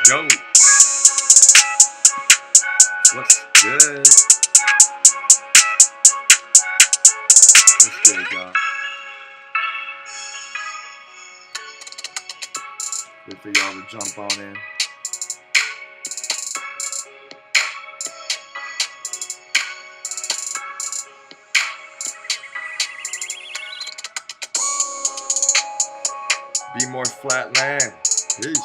Yo, what's good? What's good, y'all? Wait for y'all to jump on in. Be more flatland. Peace.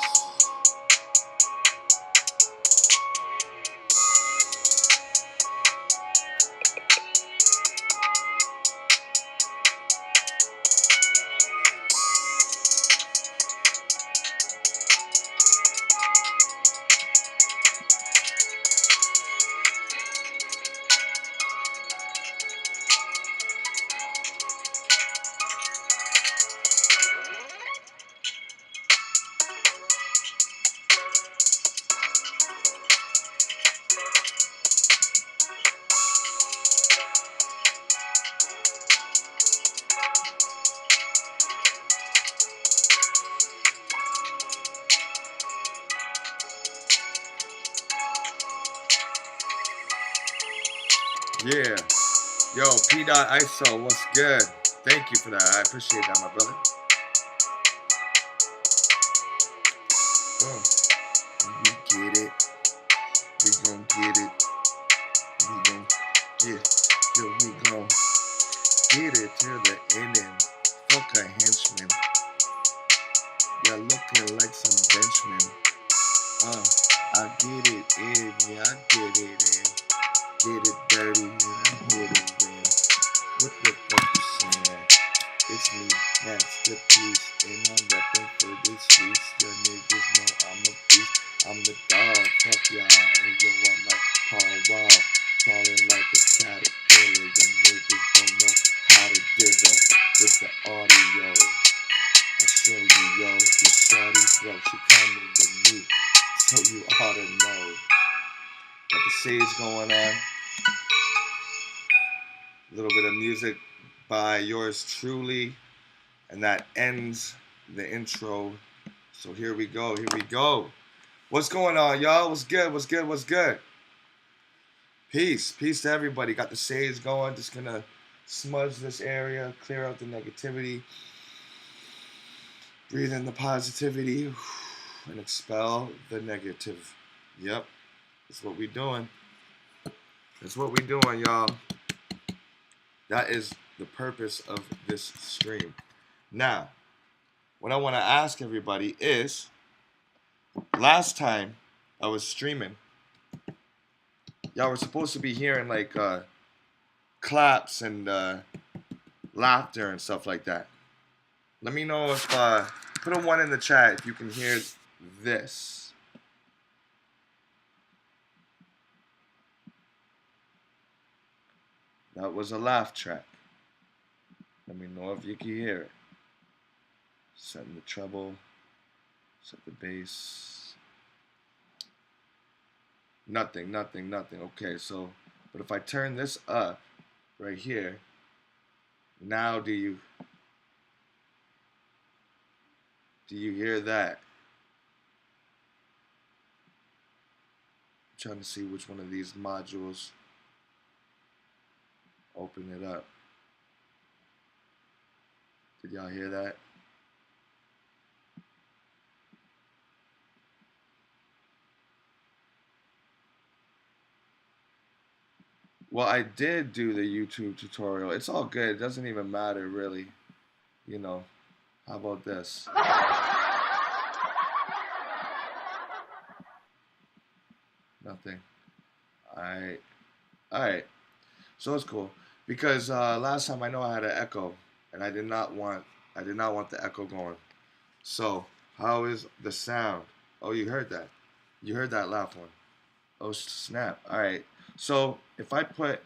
Yeah. Yo, P.ISO, what's good? Thank you for that. I appreciate that, my brother. We get it. We gon' get it. We gon' we gon' get it till the ending. Fuck a henchman. You're looking like some benchmen. I get it in. Yeah, I get it in. Get it dirty and I hit it in. What the fuck you saying? It's me, masterpiece, and I'm rapping for the streets. Your niggas know I'm a beast. I'm the dog, fuck y'all, and yo, I'm like Paul Wall, falling like a caterpillar. Your niggas don't know how to dizzle with the audio. I show you, yo, your shawty, bro, she coming with me, so you ought to know. Got the sage going on. A little bit of music by yours truly, and that ends the intro. So here we go. What's going on, y'all? What's good? Peace to everybody. Got the sage going. Just gonna smudge this area, clear out the negativity, breathe in the positivity, and expel the negative. Yep, that's what we doing. Y'all. That is the purpose of this stream. Now, what I want to ask everybody is, last time I was streaming, y'all were supposed to be hearing like claps and laughter and stuff like that. Let me know if, put a 1 in the chat if you can hear this. That was a laugh track. Let me know if you can hear it. Setting the treble, set the bass. Nothing. Okay, so, but if I turn this up right here, now do you hear that? I'm trying to see which one of these modules open it up. Did y'all hear that? Well, I did do the YouTube tutorial. It's all good. It doesn't even matter, really. You know, how about this? Nothing. Alright. So it's cool. Because last time I know I had an echo, and I did not want the echo going. So, how is the sound? Oh, you heard that. You heard that laugh one. Oh, snap. Alright. So, if I put...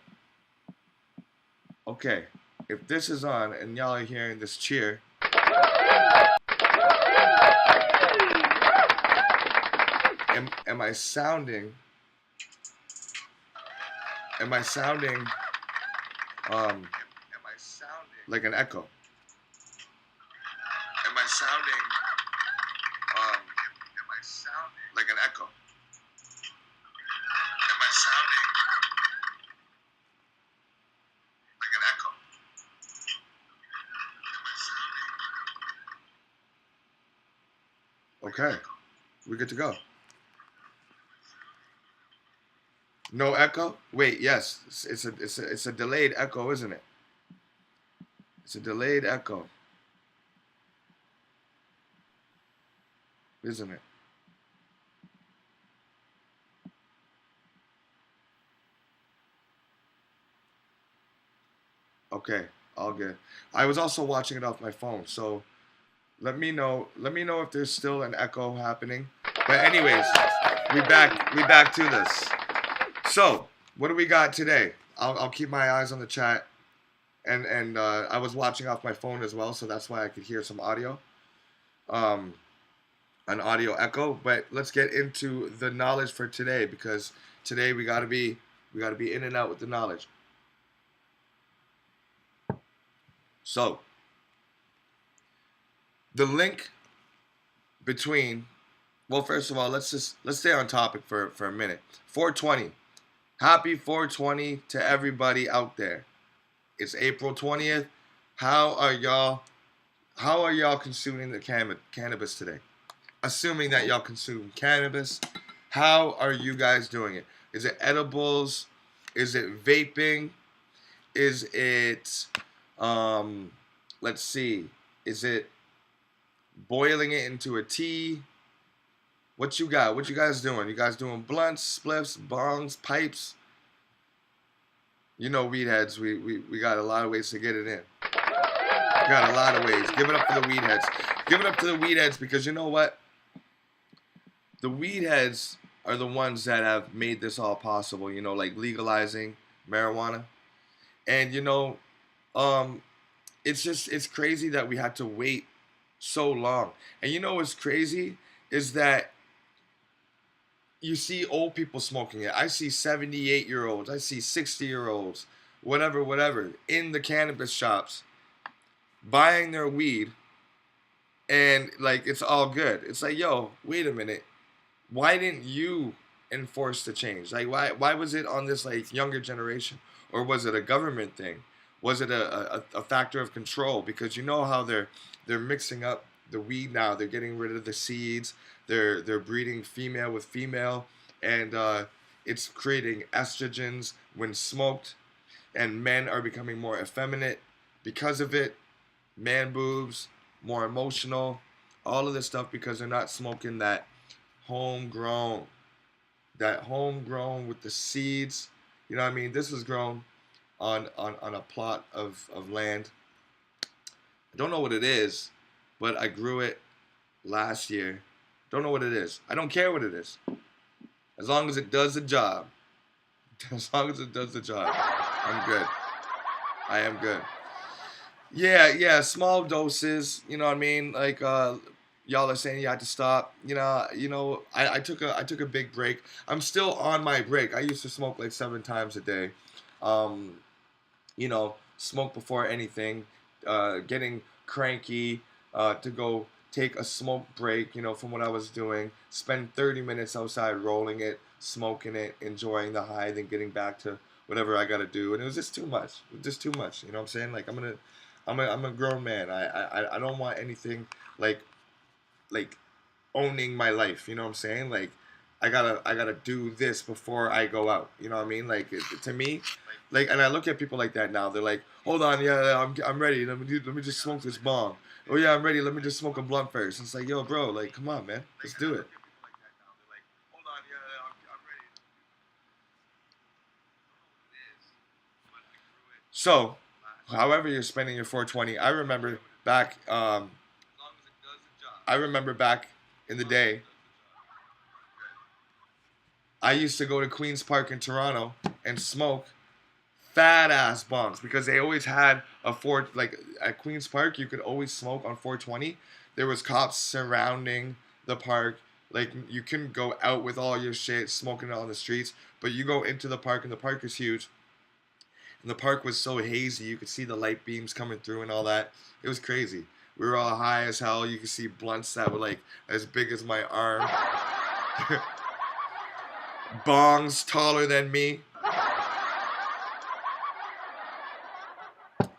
Okay. if this is on and y'all are hearing this cheer, am I sounding? Am I sounding like an echo? Am I sounding like an echo? Am I sounding like an echo? Okay, we're good to go. No echo? Wait, yes, it's a delayed echo, isn't it? It's a delayed echo, isn't it? Okay, all good. I was also watching it off my phone, so let me know. Let me know if there's still an echo happening. But anyways, we back to this. So, what do we got today? I'll keep my eyes on the chat, and I was watching off my phone as well, so that's why I could hear some audio, um, an audio echo. But let's get into the knowledge for today because today we gotta be in and out with the knowledge. So, the link between, well, first of all, let's stay on topic for a minute. 420. Happy 420 to everybody out there. It's April 20th. How are y'all consuming the cannabis today? Assuming that y'all consume cannabis, how are you guys doing it? Is it edibles? Is it vaping? Is it let's see. Is it boiling it into a tea? What you got? What you guys doing? You guys doing blunts, spliffs, bongs, pipes? You know, weed heads, we got a lot of ways to get it in. We got a lot of ways. Give it up for the weed heads. Give it up to the weed heads because you know what? The weed heads are the ones that have made this all possible, you know, like legalizing marijuana. And, you know, um, it's crazy that we had to wait so long. And you know what's crazy is that you see old people smoking it. I see 78-year-olds. I see 60-year-olds, whatever, in the cannabis shops buying their weed and like it's all good. It's like, yo, wait a minute. Why didn't you enforce the change? Like why was it on this like younger generation? Or was it a government thing? Was it a factor of control? Because you know how they're mixing up the weed now. They're getting rid of the seeds. They're breeding female with female, and it's creating estrogens when smoked, and men are becoming more effeminate because of it. Man boobs, more emotional, all of this stuff because they're not smoking homegrown, that homegrown with the seeds. You know what I mean? This was grown on a plot of land. I don't know what it is, but I grew it last year. Don't know what it is. I don't care what it is. As long as it does the job. As long as it does the job. I'm good. I am good. Yeah, small doses, you know what I mean? Like y'all are saying you had to stop. I took a big break. I'm still on my break. I used to smoke like 7 times a day. Um, smoke before anything, getting cranky, to go take a smoke break, from what I was doing, spend 30 minutes outside rolling it, smoking it, enjoying the high, then getting back to whatever I gotta do. And it was just too much. It was just too much. You know what I'm saying? Like I'm a grown man. I don't want anything like owning my life. You know what I'm saying? Like I gotta do this before I go out. You know what I mean? Like to me, like, and I look at people like that now. They're like, hold on, yeah, I'm ready. Let me just smoke this bong. Oh yeah, I'm ready. Let me just smoke a blunt first. It's like, yo, bro, like, come on, man, let's do it. So, however you're spending your 420, I remember back in the day, I used to go to Queens Park in Toronto and smoke fat ass bongs, because they always had a like at Queens Park, you could always smoke on 420. There was cops surrounding the park. Like you couldn't go out with all your shit smoking it on the streets, but you go into the park, and the park is huge. And the park was so hazy, you could see the light beams coming through and all that. It was crazy. We were all high as hell. You could see blunts that were like as big as my arm. Bongs taller than me.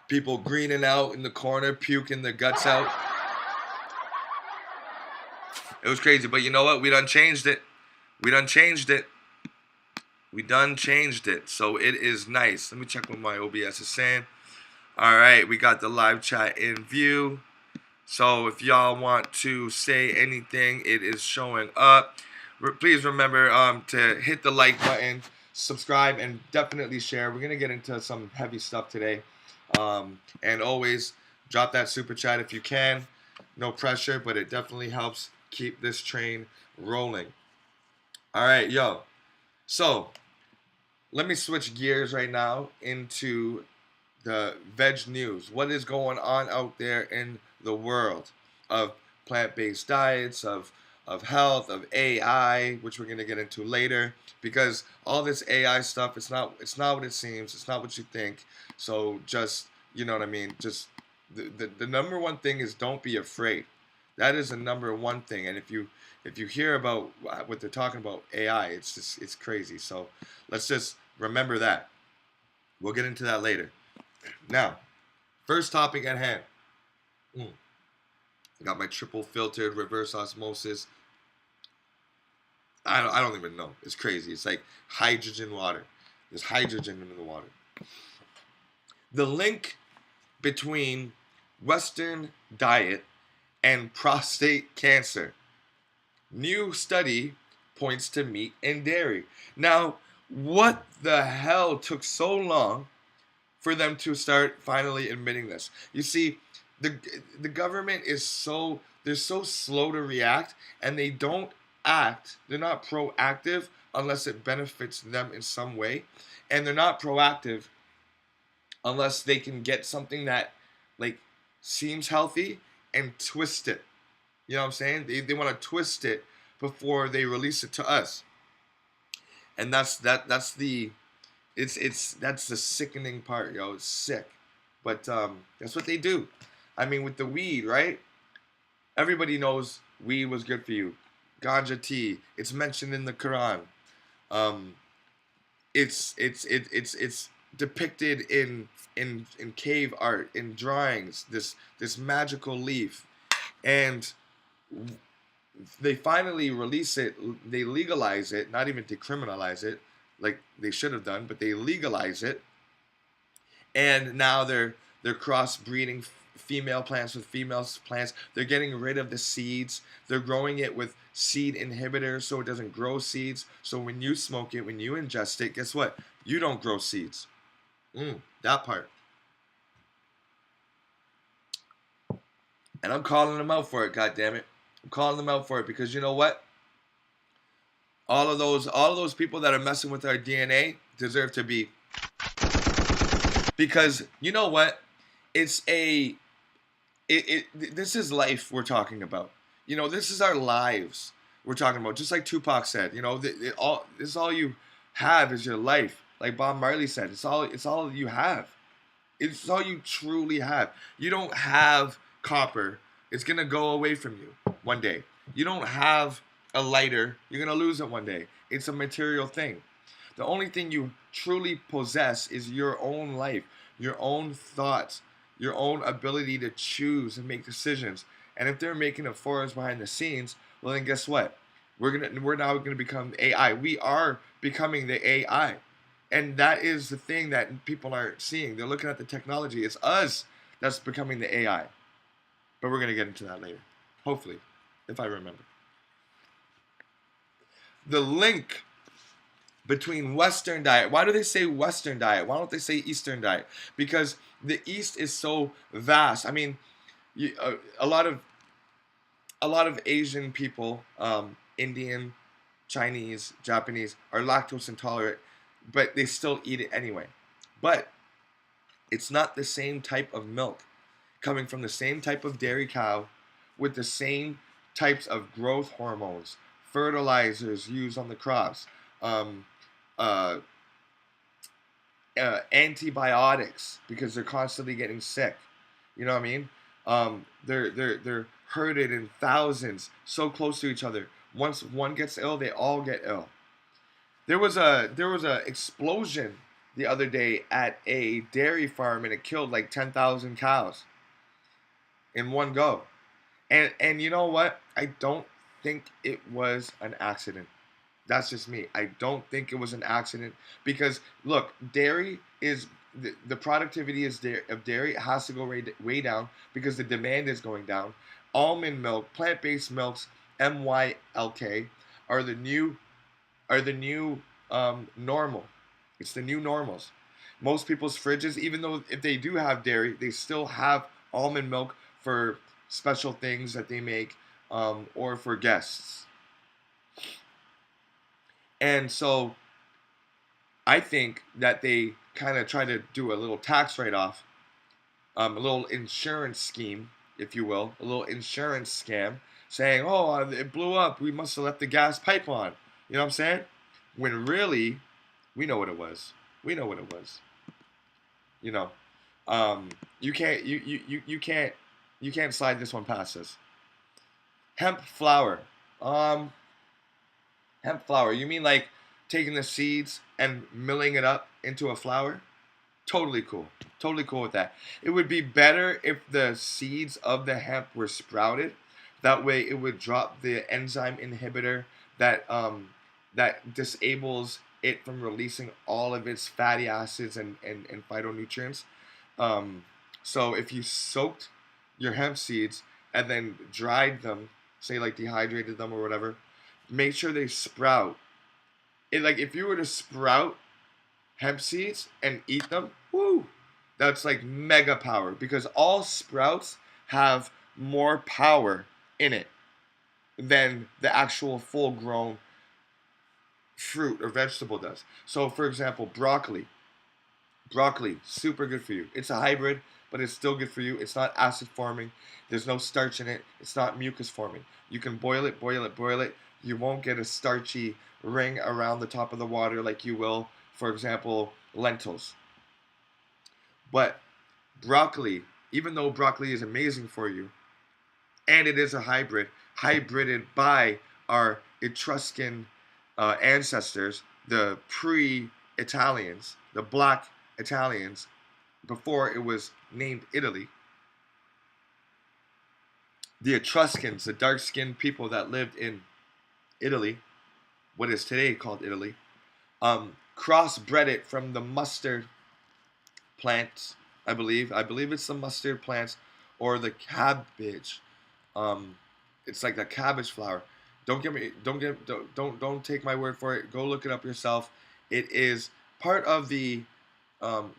People greening out in the corner, puking their guts out. It was crazy, but you know what? We done changed it. We done changed it. We done changed it. So it is nice. Let me check what my OBS is saying. All right, we got the live chat in view. So if y'all want to say anything, it is showing up. Please remember to hit the like button, subscribe, and definitely share. We're going to get into some heavy stuff today. And always drop that super chat if you can. No pressure, but it definitely helps keep this train rolling. All right, yo. So let me switch gears right now into the VegNews. What is going on out there in the world of plant-based diets, of health, of AI, which we're gonna get into later, because all this AI stuff, it's not what it seems, it's not what you think. So just, you know what I mean, just the number one thing is don't be afraid. That is the number one thing. And if you hear about what they're talking about AI, it's crazy. So let's just remember that. We'll get into that later. Now, first topic at hand. I got my triple filtered reverse osmosis. I don't even know. It's crazy. It's like hydrogen water. There's hydrogen in the water. The link between Western diet and prostate cancer. New study points to meat and dairy. Now, what the hell took so long for them to start finally admitting this? You see, the government is they're so slow to react, and they don't act. They're not proactive unless it benefits them in some way, and they're not proactive unless they can get something that like seems healthy and twist it. You know what I'm saying? They want to twist it before they release it to us, and that's the sickening part, yo. It's sick, but that's what they do. I mean, with the weed, right? Everybody knows weed was good for you. Ganja tea. It's mentioned in the Quran. It's depicted in cave art, in drawings. This magical leaf, and they finally release it. They legalize it, not even decriminalize it, like they should have done, but they legalize it. And now they're crossbreeding female plants with female plants. They're getting rid of the seeds. They're growing it with seed inhibitors so it doesn't grow seeds. So when you smoke it, when you ingest it, guess what? You don't grow seeds. That part. And I'm calling them out for it, goddammit. I'm calling them out for it because you know what? All of those people that are messing with our DNA deserve to be. Because you know what? It's this is life we're talking about. You know, this is our lives we're talking about. Just like Tupac said, you know, this is all you have is your life. Like Bob Marley said, it's all you have. It's all you truly have. You don't have copper. It's gonna go away from you one day. You don't have a lighter. You're gonna lose it one day. It's a material thing. The only thing you truly possess is your own life, your own thoughts, your own ability to choose and make decisions. And if they're making it for us behind the scenes, well then guess what? We're now gonna become AI. We are becoming the AI. And that is the thing that people aren't seeing. They're looking at the technology. It's us that's becoming the AI. But we're gonna get into that later. Hopefully, if I remember. The link between Western diet. Why do they say Western diet? Why don't they say Eastern diet? Because the East is so vast. I mean, a lot of Asian people, Indian, Chinese, Japanese, are lactose intolerant, but they still eat it anyway. But it's not the same type of milk coming from the same type of dairy cow with the same types of growth hormones, fertilizers used on the crops, um, uh, antibiotics because they're constantly getting sick. You know what I mean? They're herded in thousands, so close to each other. Once one gets ill, they all get ill. There was a explosion the other day at a dairy farm, and it killed like 10,000 cows in one go. And you know what? I don't think it was an accident. That's just me. I don't think it was an accident because look, dairy is the productivity is there of dairy has to go way down because the demand is going down. Almond milk, plant-based milks, MYLK, are the new normal. It's the new normals. Most people's fridges, even though if they do have dairy, they still have almond milk for special things that they make, or for guests. And so I think that they kind of try to do a little tax write-off, a little insurance scheme, if you will, a little insurance scam, saying, "Oh, it blew up. We must have left the gas pipe on." You know what I'm saying? When really, we know what it was. We know what it was. You know, you can't you can't slide this one past us. Hemp flour. Um, Hemp flour. You mean like taking the seeds and milling it up into a flour? Totally cool. Totally cool with that. It would be better if the seeds of the hemp were sprouted. That way, it would drop the enzyme inhibitor that disables it from releasing all of its fatty acids and phytonutrients. Um, so if you soaked your hemp seeds and then dried them, say like dehydrated them or whatever, make sure they sprout. Like if you were to sprout hemp seeds and eat them, woo, that's like mega power because all sprouts have more power in it than the actual full grown fruit or vegetable does. So for example, broccoli. Broccoli, super good for you. It's a hybrid, but it's still good for you. It's not acid forming. There's no starch in it. It's not mucus forming. You can boil it, boil it, boil it. You won't get a starchy ring around the top of the water like you will, for example, lentils. But broccoli, even though broccoli is amazing for you, and it is a hybrid, hybrided by our Etruscan ancestors, the pre-Italians, the black Italians, before it was named Italy. The Etruscans, the dark-skinned people that lived in Italy, what is today called Italy, crossbred it from the mustard plants. I believe. I believe it's the mustard plants or the cabbage. Um, it's like the cabbage flower. Don't take my word for it. Go look it up yourself. It is part of the um,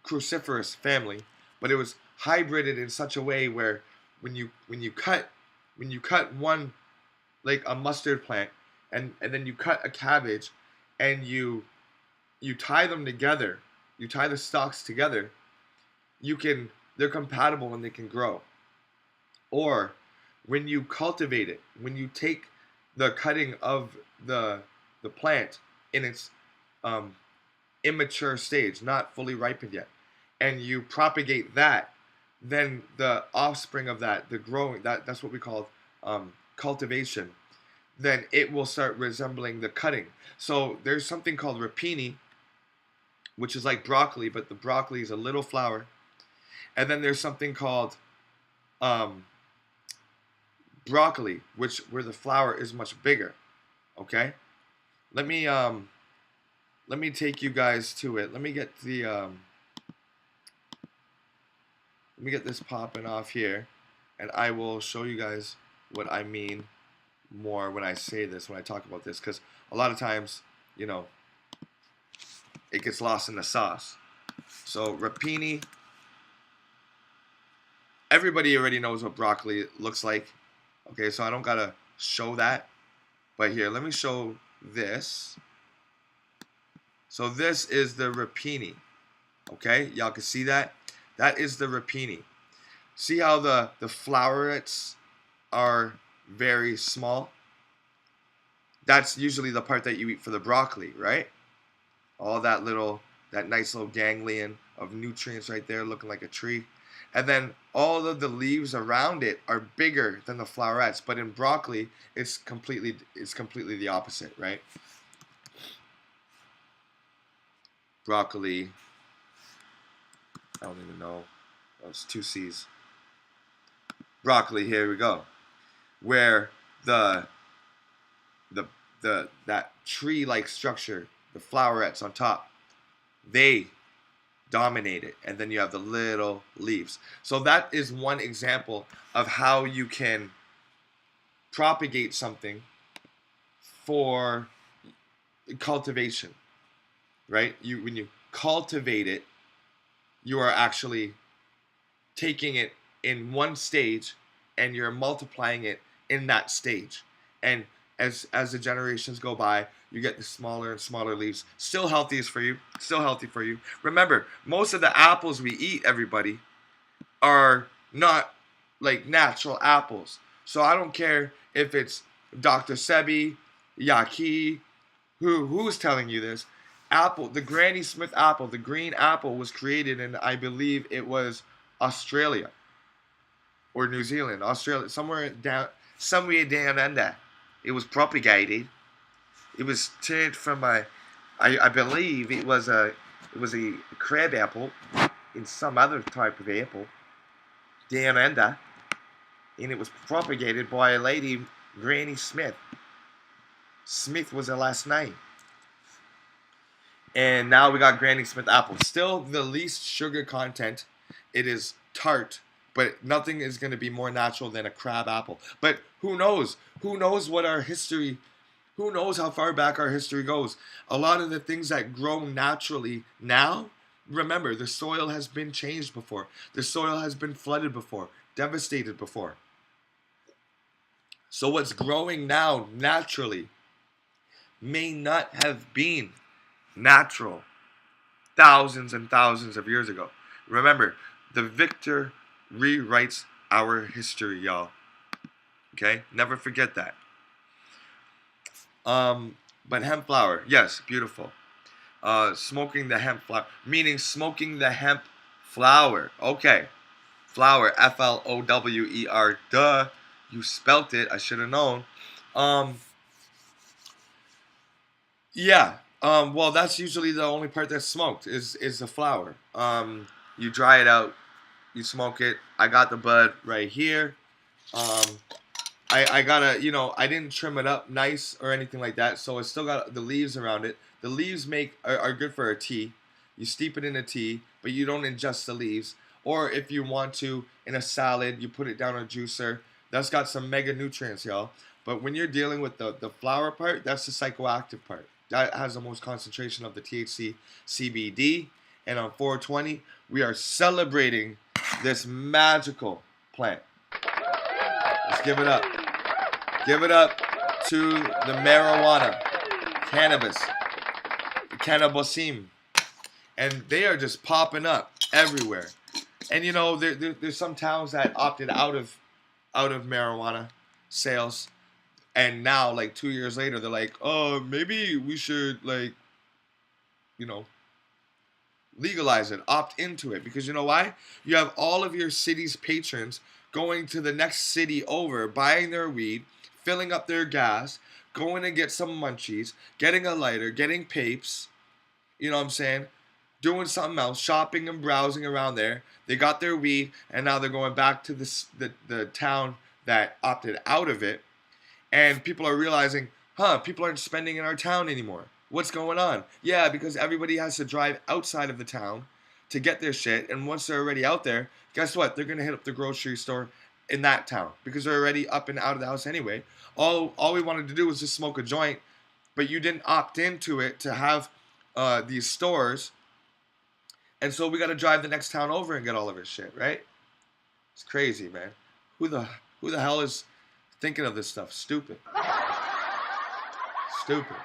cruciferous family, but it was hybrided in such a way where when you cut one, like a mustard plant, and then you cut a cabbage, and you tie them together, you tie the stalks together, they're compatible and they can grow. Or when you cultivate it, when you take the cutting of the plant in its um, immature stage, not fully ripened yet, and you propagate that, then the offspring of that, the growing, that's what we call cultivation. Then it will start resembling the cutting. So there's something called rapini, which is like broccoli, but the broccoli is a little flower. And then there's something called um, broccoli, where the flower is much bigger. Okay, let me take you guys to it. Let me get this popping off here, and I will show you guys what I mean more when I say this, when I talk about this, because a lot of times, it gets lost in the sauce. So rapini, everybody already knows what broccoli looks like. Okay, so I don't gotta show that. But here, let me show this. So this is the rapini. Okay, y'all can see that? That is the rapini. See how the flowerets are very small? That's usually the part that you eat for the broccoli, right? All that nice little ganglion of nutrients right there looking like a tree. And then all of the leaves around it are bigger than the flowerets, but in broccoli it's completely the opposite, right? Broccoli, I don't even know. Oh, it's two C's. Broccoli, here we go. Where the the that tree-like structure, the flowerets on top, they dominate it, and then you have the little leaves. So that is one example of how you can propagate something for cultivation, right? When you cultivate it, you are actually taking it in one stage and you're multiplying it in that stage. And as the generations go by, you get the smaller and smaller leaves. Still healthy for you. Still healthy for you. Remember, most of the apples we eat, everybody, are not like natural apples. So I don't care if it's Dr. Sebi, Yaki, who's telling you this. Apple, the Granny Smith apple, the green apple was created in, I believe it was Australia or New Zealand, Australia, somewhere down under. It was propagated. It was turned from I believe it was a crab apple in some other type of apple down under, and it was propagated by a lady, Granny Smith. Smith was her last name. And now we got Granny Smith apple. Still the least sugar content. It is tart, but nothing is going to be more natural than a crab apple. But who knows? Who knows what our history, who knows how far back our history goes? A lot of the things that grow naturally now, remember, the soil has been changed before. The soil has been flooded before, devastated before. So what's growing now naturally may not have been natural thousands and thousands of years ago. Remember, the victor rewrites our history, y'all. Okay? Never forget that. But hemp flower, yes, beautiful. Smoking the hemp flower, meaning smoking the hemp flower. Okay. Flower, Flower. Duh. You spelt it. I should have known. Um, Yeah. Well, that's usually the only part that's smoked is the flower. You dry it out, you smoke it. I got the bud right here. Um, I gotta, I didn't trim it up nice or anything like that, so it's still got the leaves around it. The leaves are good for a tea. You steep it in a tea, but you don't ingest the leaves. Or if you want to, in a salad, you put it down a juicer. That's got some mega nutrients, y'all. But when you're dealing with the flower part, that's the psychoactive part. That has the most concentration of the THC, CBD. And on 420, we are celebrating this magical plant. Let's give it up. Give it up to the marijuana, cannabis, cannabisim. And they are just popping up everywhere. And there's some towns that opted out of marijuana sales, and now like 2 years later they're like, oh, maybe we should you know legalize it, opt into it, because you know why? You have all of your city's patrons going to the next city over, buying their weed, filling up their gas, going to get some munchies, getting a lighter, getting papes, you know what I'm saying? Doing something else, shopping and browsing around there. They got their weed, and now they're going back to the town that opted out of it. And people are realizing, people aren't spending in our town anymore. What's going on? Yeah, because everybody has to drive outside of the town to get their shit. And once they're already out there, guess what? They're going to hit up the grocery store in that town because they're already up and out of the house anyway. All we wanted to do was just smoke a joint, but you didn't opt into it to have these stores. And so we got to drive the next town over and get all of his shit, right? It's crazy, man. Who the hell is thinking of this stuff? Stupid. Stupid.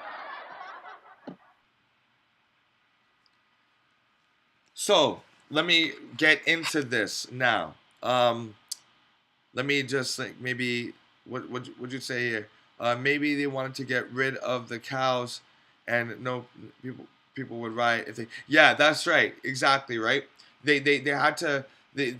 So let me get into this now. Let me just like maybe what would you say here? Maybe they wanted to get rid of the cows, and no people would riot if they. Yeah, that's right. Exactly right. They had to they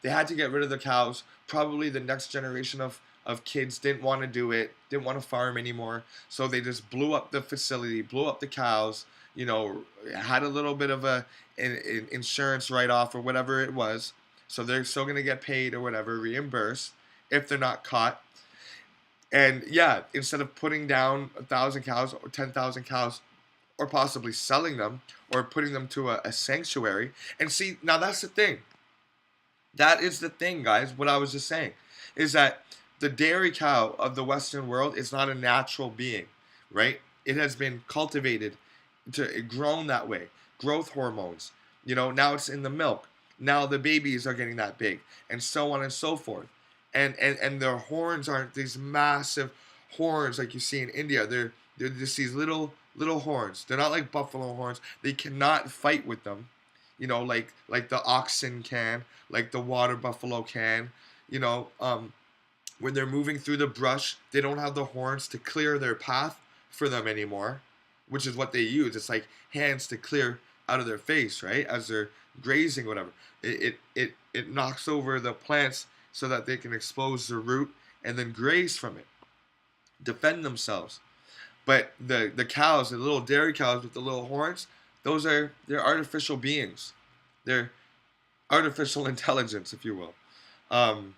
had to get rid of the cows. Probably the next generation of kids didn't want to do it, didn't want to farm anymore, so they just blew up the facility, blew up the cows. Had a little bit of an insurance write off or whatever it was, so they're still gonna get paid or whatever, reimbursed if they're not caught. And yeah, instead of putting down 1,000 cows or 10,000 cows, or possibly selling them or putting them to a sanctuary. And see, now that's the thing. That is the thing, guys. What I was just saying is that the dairy cow of the Western world is not a natural being, right? It has been cultivated to grown that way. Growth hormones. Now it's in the milk. Now the babies are getting that big, and so on and so forth. And their horns aren't these massive horns like you see in India. They're just these little horns. They're not like buffalo horns. They cannot fight with them, like the oxen can, like the water buffalo can. You know, when they're moving through the brush, they don't have the horns to clear their path for them anymore, which is what they use. It's like hands to clear out of their face, right? As they're grazing, whatever. It knocks over the plants so that they can expose the root and then graze from it, defend themselves. But the cows, the little dairy cows with the little horns, they're artificial beings. They're artificial intelligence, if you will. Um,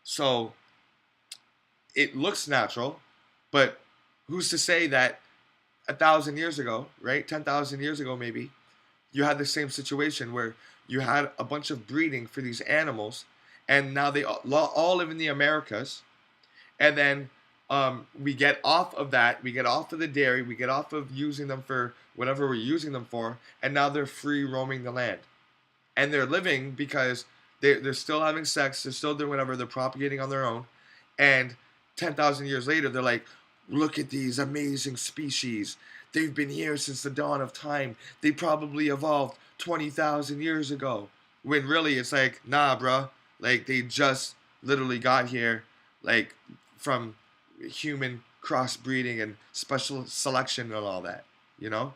so it looks natural, but who's to say that 1,000 years ago, right, 10,000 years ago maybe, you had the same situation where you had a bunch of breeding for these animals, and now they all live in the Americas, and then we get off of that, we get off of the dairy, we get off of using them for whatever we're using them for, and now they're free roaming the land, and they're living because they're still having sex, they're still doing whatever, they're propagating on their own, and 10,000 years later, they're like, look at these amazing species. They've been here since the dawn of time. They probably evolved 20,000 years ago. When really it's like, nah, bruh. Like, they just literally got here, like, from human crossbreeding and special selection and all that.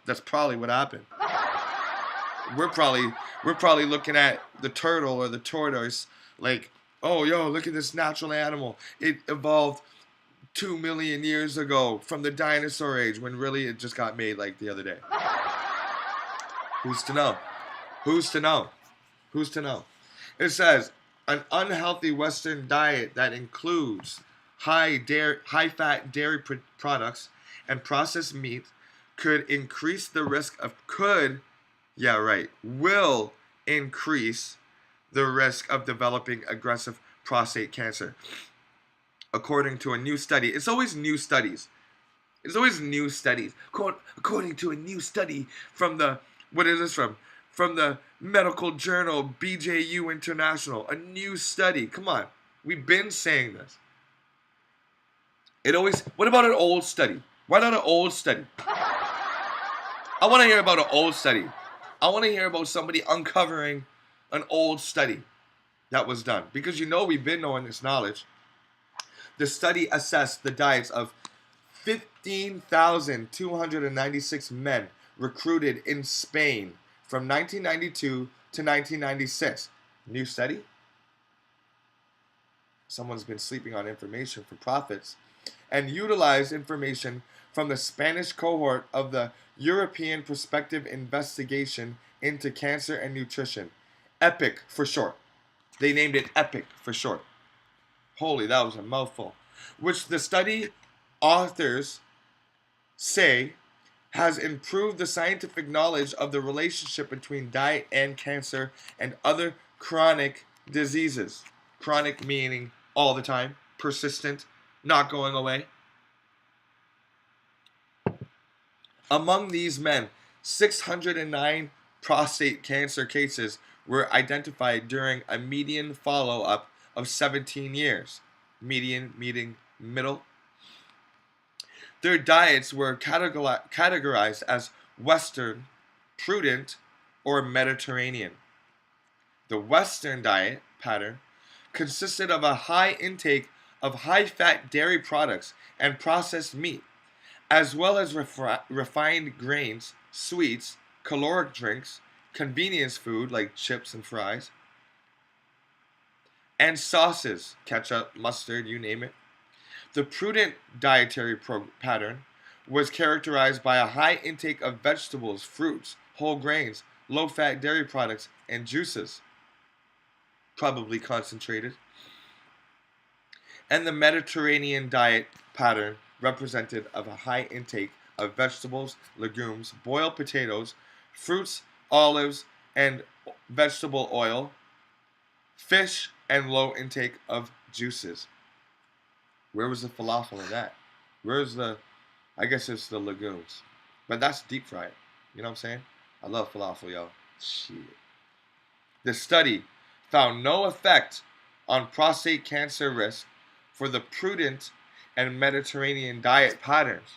That's probably what happened. We're probably we're probably looking at the turtle or the tortoise like, oh, yo, look at this natural animal. It evolved 2 million years ago from the dinosaur age, when really it just got made like the other day. Who's to know? Who's to know? Who's to know? It says an unhealthy Western diet that includes high fat dairy products and processed meat could increase the risk of yeah, right, will increase the risk of developing aggressive prostate cancer. According to a new study, it's always new studies. It's always new studies. According to a new study from what is this from? From the medical journal BJU International. A new study. Come on. We've been saying this. What about an old study? Why not an old study? I want to hear about an old study. I want to hear about somebody uncovering an old study that was done. Because we've been knowing this knowledge. The study assessed the diets of 15,296 men recruited in Spain from 1992 to 1996. New study? Someone's been sleeping on information for profits. And utilized information from the Spanish cohort of the European Prospective Investigation into Cancer and Nutrition. EPIC for short. They named it EPIC for short. Holy, that was a mouthful. Which the study authors say has improved the scientific knowledge of the relationship between diet and cancer and other chronic diseases. Chronic meaning all the time, persistent, not going away. Among these men, 609 prostate cancer cases were identified during a median follow-up of 17 years. Median meaning middle. Their diets were categorized as Western, prudent, or Mediterranean. The Western diet pattern consisted of a high intake of high-fat dairy products and processed meat, as well as refined grains, sweets, caloric drinks, convenience food like chips and fries, and sauces, ketchup, mustard, you name it. The prudent dietary pattern was characterized by a high intake of vegetables, fruits, whole grains, low-fat dairy products, and juices, probably concentrated. And the Mediterranean diet pattern represented of a high intake of vegetables, legumes, boiled potatoes, fruits, olives, and vegetable oil, fish, and low intake of juices. Where was the falafel in that? Where's the, I guess it's the legumes. But that's deep fried. You know what I'm saying? I love falafel, yo. Shit. The study found no effect on prostate cancer risk for the prudent and Mediterranean diet patterns,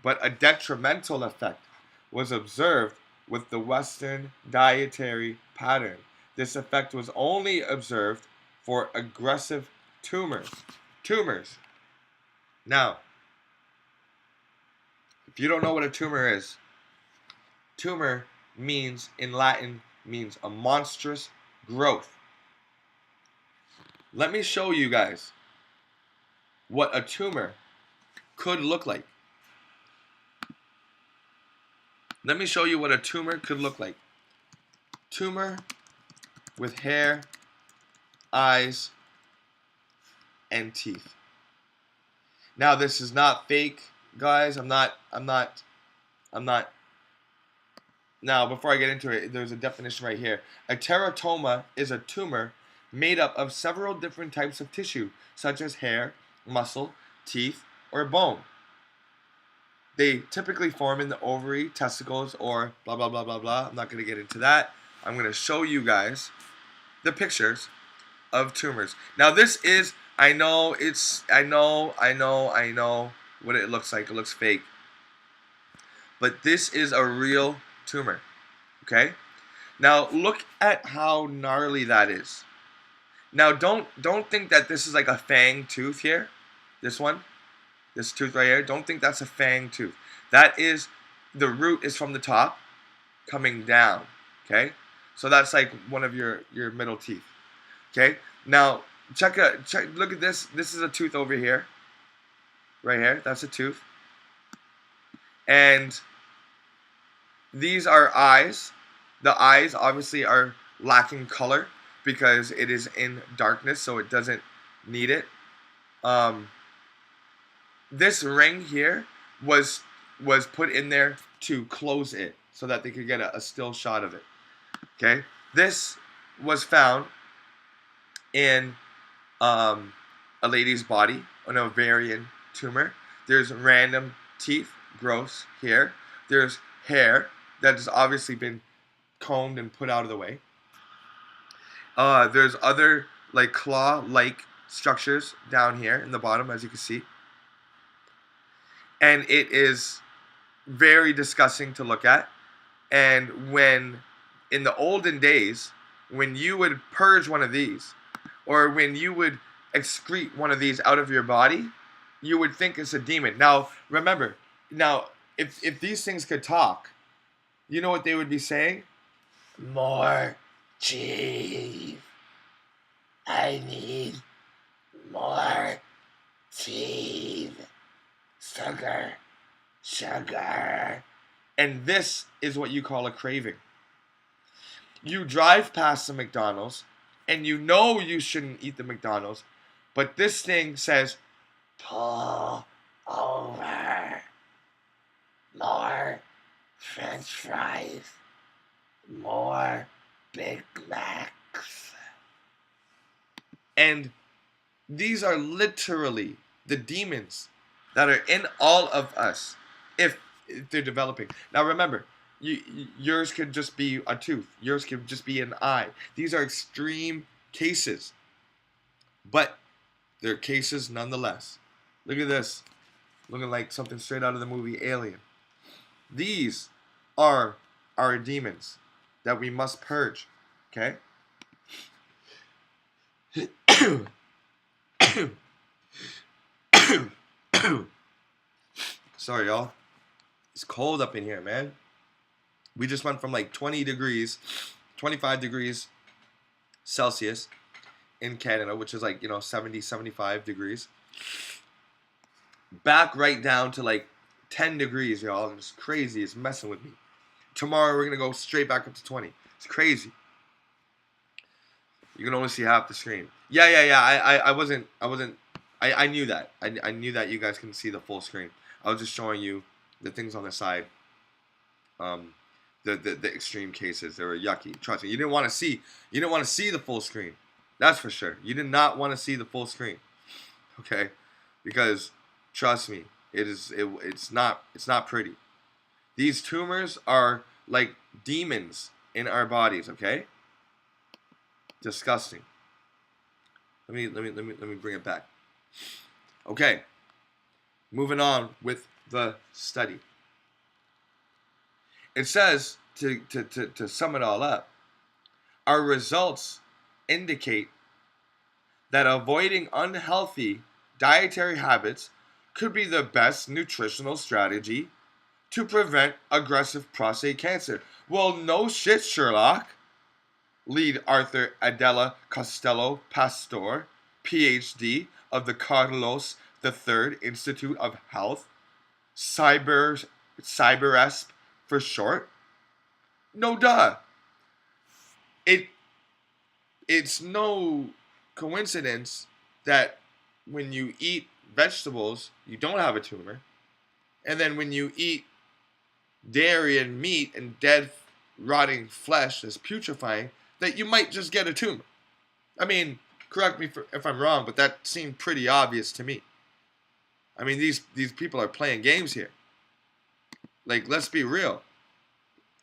but a detrimental effect was observed with the Western dietary pattern. This effect was only observed for aggressive tumors. Now, if you don't know what a tumor is, tumor means, in Latin, means a monstrous growth. Let me show you guys what a tumor could look like. Let me show you what a tumor could look like. Tumor with hair, eyes, and teeth. Now, this is not fake, guys. I'm not. Now, before I get into it, there's a definition right here. A teratoma is a tumor made up of several different types of tissue, such as hair, muscle, teeth, or bone. They typically form in the ovary, testicles, or blah, blah, blah, blah, blah. I'm not going to get into that. I'm going to show you guys the pictures of tumors. Now, this is, I know what it looks like. It looks fake. But this is a real tumor. Okay? Now, look at how gnarly that is. Now, don't think that this is like a fang tooth here. This one. This tooth right here. Don't think that's a fang tooth. That is, the root is from the top coming down. Okay? So that's like one of your middle teeth. Okay? Now, check, look at this. This is a tooth over here. Right here. That's a tooth. And these are eyes. The eyes obviously are lacking color because it is in darkness, so it doesn't need it. This ring here was put in there to close it so that they could get a still shot of it. Okay? This was found in a lady's body, an ovarian tumor. There's random teeth, gross here. There's hair that has obviously been combed and put out of the way. There's other like claw-like structures down here in the bottom, as you can see. And it is very disgusting to look at. And when, in the olden days, when you would purge one of these, or when you would excrete one of these out of your body, you would think it's a demon. Now, remember, if these things could talk, you know what they would be saying? More cheese. I need more cheese. Sugar. And this is what you call a craving. You drive past the McDonald's, and you know you shouldn't eat the McDonald's, but this thing says, pull over. More French fries. More Big Macs. And these are literally the demons that are in all of us if they're developing. Now remember, yours could just be a tooth. Yours could just be an eye. These are extreme cases. But they're cases nonetheless. Look at this. Looking like something straight out of the movie Alien. These are our demons. that we must purge. Okay? Sorry, y'all. It's cold up in here, man. We just went from like 20 degrees, 25 degrees Celsius in Canada, which is like, 70, 75 degrees, back right down to like 10 degrees, y'all. It's crazy. It's messing with me. Tomorrow, we're going to go straight back up to 20. It's crazy. You can only see half the screen. Yeah. I knew that. I knew that you guys can see the full screen. I was just showing you the things on the side. The extreme cases. They were yucky. Trust me. You didn't want to see the full screen. That's for sure. You did not want to see the full screen. Okay? Because trust me, it's not pretty. These tumors are like demons in our bodies, okay? Disgusting. Let me bring it back. Okay. Moving on with the study. It says, to sum it all up, our results indicate that avoiding unhealthy dietary habits could be the best nutritional strategy to prevent aggressive prostate cancer. Well, no shit, Sherlock. Lead Arthur Adela Costello Pastor, PhD of the Carlos III Institute of Health, CyberEsp for short. No duh. It's no coincidence that when you eat vegetables, you don't have a tumor. And then when you eat dairy and meat and dead, rotting flesh that's putrefying, that you might just get a tumor. I mean, correct me if I'm wrong, but that seemed pretty obvious to me. I mean, these people are playing games here. Like, let's be real.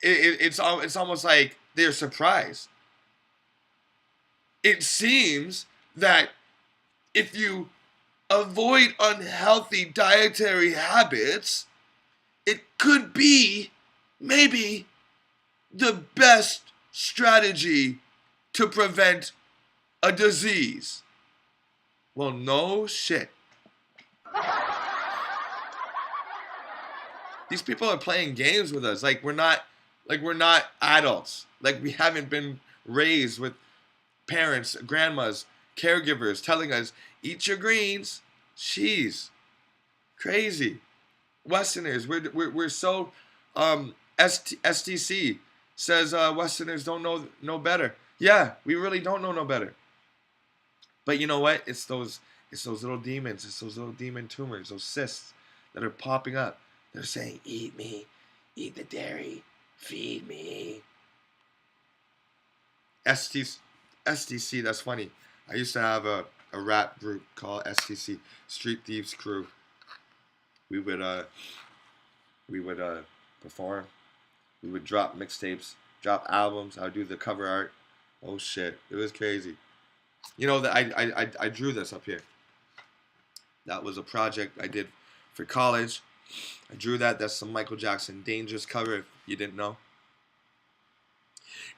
It's almost like they're surprised. It seems that if you avoid unhealthy dietary habits, it could be maybe the best strategy to prevent a disease. Well, no shit. These people are playing games with us like we're not adults. Like we haven't been raised with parents, grandmas, caregivers telling us, eat your greens. Jeez. Crazy. Westerners, we're so STC says Westerners don't know better. Yeah, we really don't know no better. But you know what? It's those little demons, it's those little demon tumors, those cysts that are popping up. They're saying, eat me, eat the dairy, feed me. STC, that's funny. I used to have a rap group called STC, Street Thieves Crew. We would perform. We would drop mixtapes, drop albums. I would do the cover art. Oh shit, it was crazy. You know that I drew this up here. That was a project I did for college. I drew that. That's some Michael Jackson Dangerous cover, if you didn't know.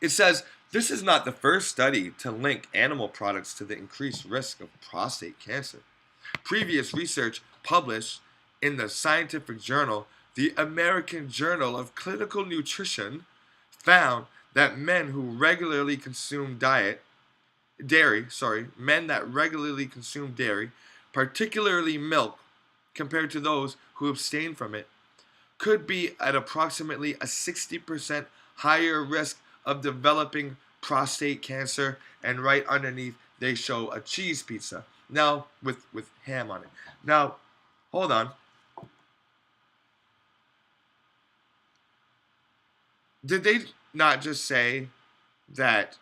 It says, this is not the first study to link animal products to the increased risk of prostate cancer. Previous research published in the scientific journal, the American Journal of Clinical Nutrition, found that men who regularly consume men that regularly consume dairy, particularly milk, compared to those who abstain from it, could be at approximately a 60% higher risk of developing prostate cancer. And right underneath, they show a cheese pizza. Now, with ham on it. Now, hold on. Did they not just say that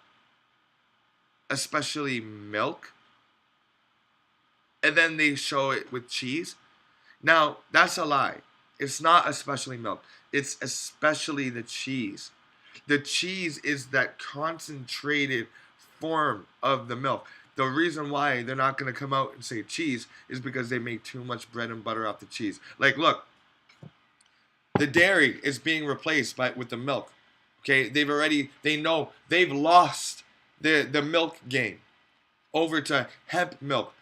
especially milk? And then they show it with cheese? Now, that's a lie. It's not especially milk. It's especially the cheese. The cheese is that concentrated form of the milk. The reason why they're not going to come out and say cheese is because they make too much bread and butter off the cheese. Like, look, the dairy is being replaced with the milk. Okay, they know they've lost the milk game over to hemp milk,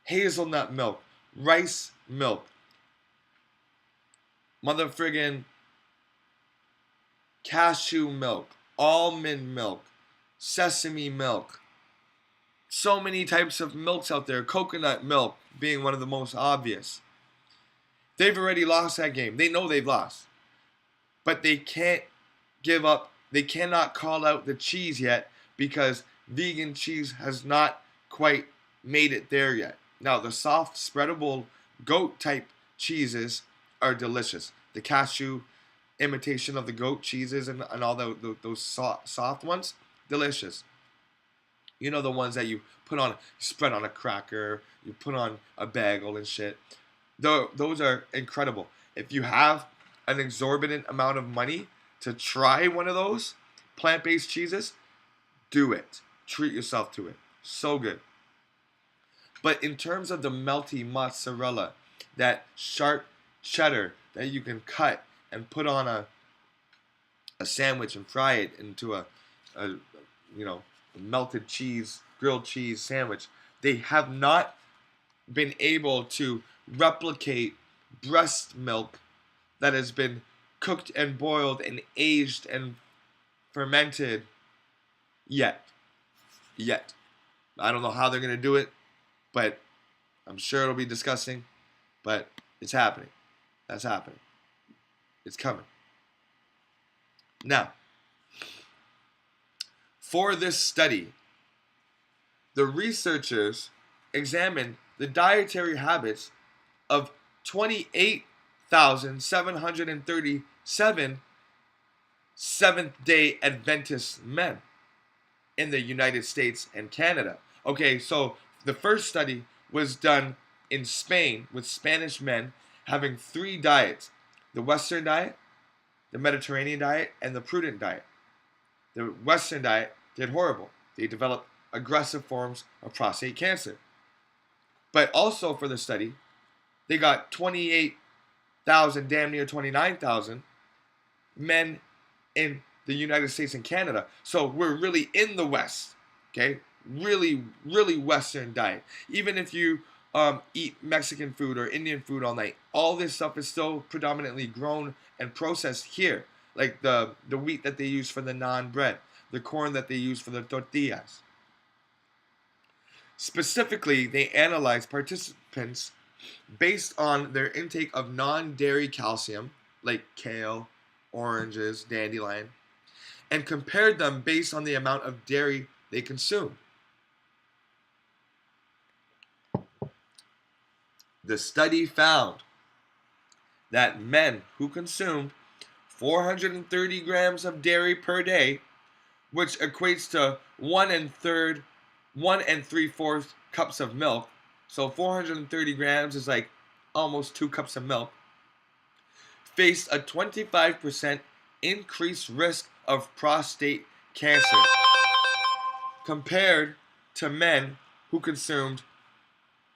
hazelnut milk, rice milk, mother friggin' cashew milk, almond milk, sesame milk. So many types of milks out there, coconut milk being one of the most obvious. They've already lost that game. They know they've lost. But they can't give up. They cannot call out the cheese yet because vegan cheese has not quite made it there yet. Now, the soft, spreadable goat type cheeses are delicious. The cashew imitation of the goat cheeses and all those soft ones, delicious. You know, the ones that you spread on a cracker, you put on a bagel and shit. Those are incredible. If you have an exorbitant amount of money to try one of those plant-based cheeses, do it. Treat yourself to it. So good. But in terms of the melty mozzarella, that sharp cheddar that you can cut and put on a sandwich and fry it into a you know, melted cheese, grilled cheese sandwich, they have not been able to replicate breast milk that has been cooked and boiled and aged and fermented yet. Yet. I don't know how they're going to do it, but I'm sure it'll be disgusting, but it's happening. That's happening. It's coming. Now, for this study, the researchers examined the dietary habits of 28,737 Seventh-day Adventist men in the United States and Canada. Okay, so the first study was done in Spain with Spanish men having 3 diets: the Western diet, the Mediterranean diet, and the prudent diet. The Western diet did horrible. They developed aggressive forms of prostate cancer. But also for the study, they got 28,000, damn near 29,000 men in the United States and Canada. So we're really in the West, okay? Really, really Western diet. Even if you eat Mexican food or Indian food all night, all this stuff is still predominantly grown and processed here. Like the wheat that they use for the naan bread, the corn that they use for the tortillas. Specifically, they analyzed participants based on their intake of non-dairy calcium, like kale, oranges, dandelion, and compared them based on the amount of dairy they consumed. The study found that men who consumed 430 grams of dairy per day, which equates to 1 and 3/4 cups of milk, so 430 grams is like almost 2 cups of milk, faced a 25% increased risk of prostate cancer compared to men who consumed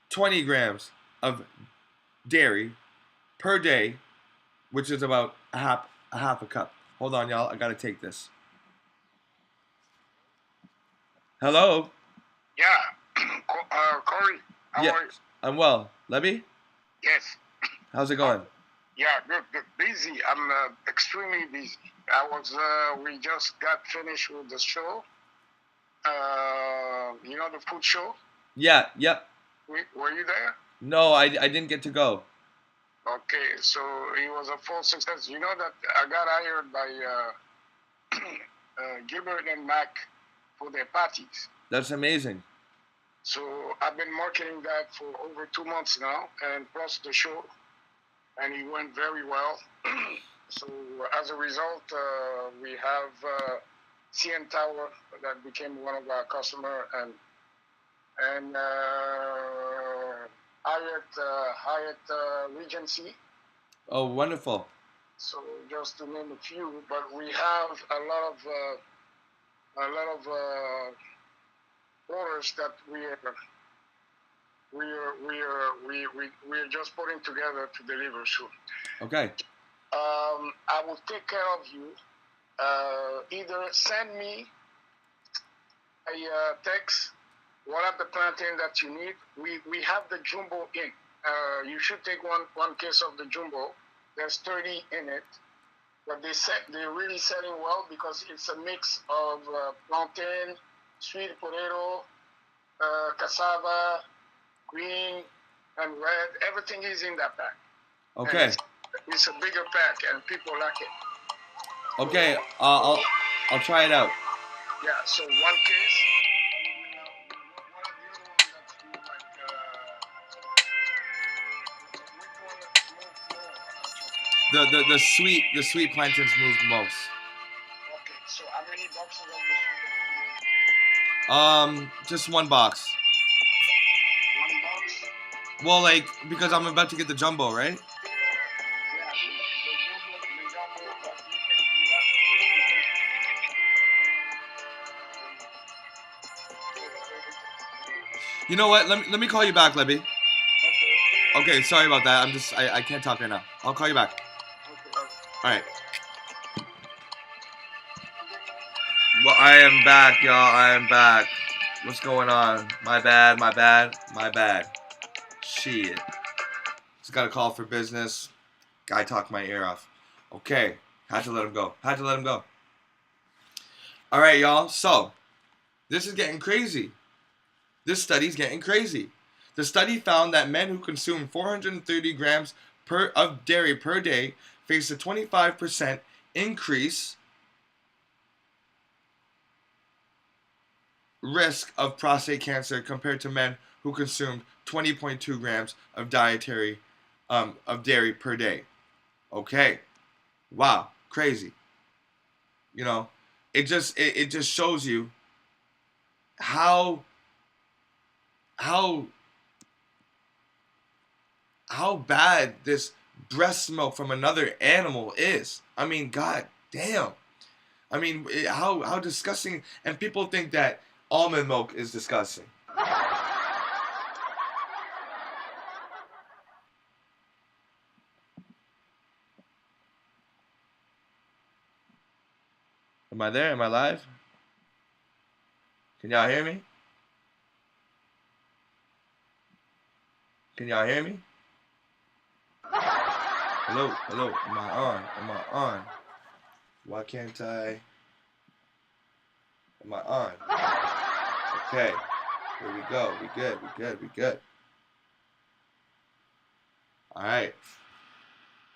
20 grams of dairy per day, which is about a half a cup. Hold on, y'all. I gotta take this. Hello. Yeah, Corey, how Yeah, are you? I'm well. Levy, Yes. how's it going? Yeah, good, good. Busy. I'm extremely busy. We just got finished with the show. The food show. Yeah. Yep. Were you there? No, I didn't get to go. Okay, so it was a full success. You know that I got hired by Gilbert and Mac for their parties. That's amazing. So I've been marketing that for over 2 months now, and plus the show, and it went very well. So as a result, we have CN Tower that became one of our customer, and Hyatt Regency. Oh, wonderful. So just to name a few, but we have a lot of orders that we're just putting together to deliver soon. Okay. I will take care of you either send me a text. What are the plantain that you need? We have the jumbo in. You should take one case of the jumbo. There's 30 in it, but they're really selling well because it's a mix of plantain, sweet potato, cassava, green, and red. Everything is in that pack. Okay. It's a bigger pack, and people like it. Okay. I'll try it out. Yeah. So one case. What are the other ones that you like? Which one moved more? The sweet plantains moved most. Okay. So how many boxes of the sweet? Just one box. One box. Well, like because I'm about to get the jumbo, right? Yeah, the jumbo, but you have to You know what? Let me call you back, Libby. okay. Okay, sorry about that. I can't talk right now. I'll call you back. All right. Well, I am back, y'all. I am back. What's going on? My bad. Shit. Just got a call for business. Guy talked my ear off. Okay. Had to let him go. All right, y'all. So, this is getting crazy. This study's getting crazy. The study found that men who consume 430 grams of dairy per day face a 25% increase risk of prostate cancer compared to men who consumed 20.2 grams of dairy per day. Okay. Wow, crazy. You know, it just shows you how bad this breast milk from another animal is. I mean, god damn. I mean, how disgusting. And people think that almond milk is disgusting. Am I there? Am I live? Can y'all hear me? Can y'all hear me? Hello? Am I on? Why can't I? Am I on? Okay. Here we go. We good. Alright.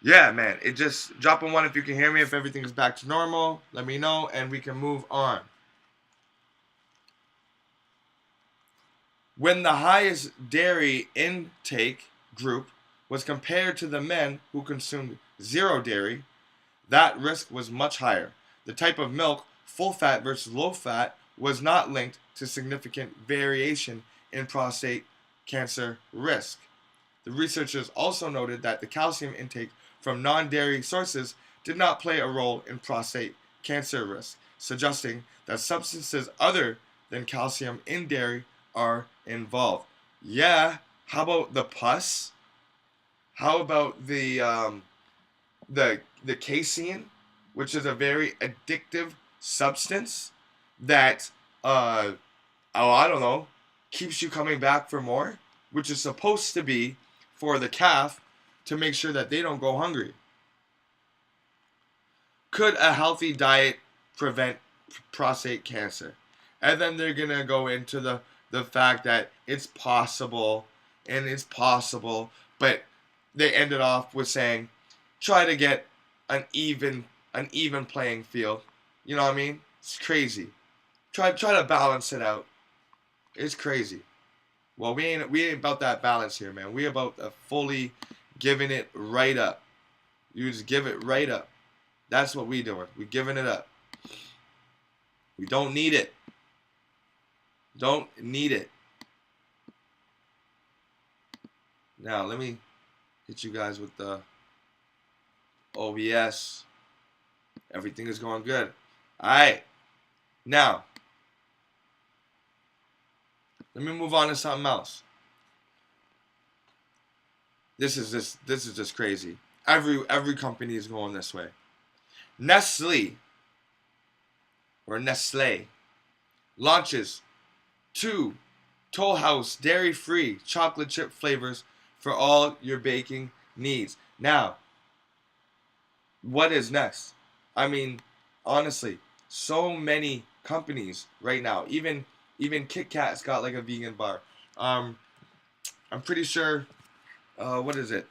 Yeah, man. It just drop a 1 if you can hear me. If everything is back to normal, let me know and we can move on. When the highest dairy intake group was compared to the men who consumed zero dairy, that risk was much higher. The type of milk, full fat versus low fat, was not linked to significant variation in prostate cancer risk. The researchers also noted that the calcium intake from non-dairy sources did not play a role in prostate cancer risk, suggesting that substances other than calcium in dairy are involved. Yeah, how about the pus? How about the casein, which is a very addictive substance that I don't know, keeps you coming back for more, which is supposed to be for the calf to make sure that they don't go hungry. Could a healthy diet prevent prostate cancer? And then they're going to go into the fact that it's possible, but they ended off with saying, try to get an even playing field. You know what I mean? It's crazy. Try to balance it out. It's crazy. Well, we ain't about that balance here, man. We about fully giving it right up. You just give it right up. That's what we doing. We giving it up. We don't need it. Don't need it. Now, let me hit you guys with the OBS. Everything is going good. Alright. Now, let me move on to something else. This is just crazy. Every company is going this way. Nestle or Nestle, launches 2 Toll House dairy-free chocolate chip flavors for all your baking needs. Now, what is next? I mean, honestly, so many companies right now. Even Kit Kat's got like a vegan bar. I'm pretty sure. What is it?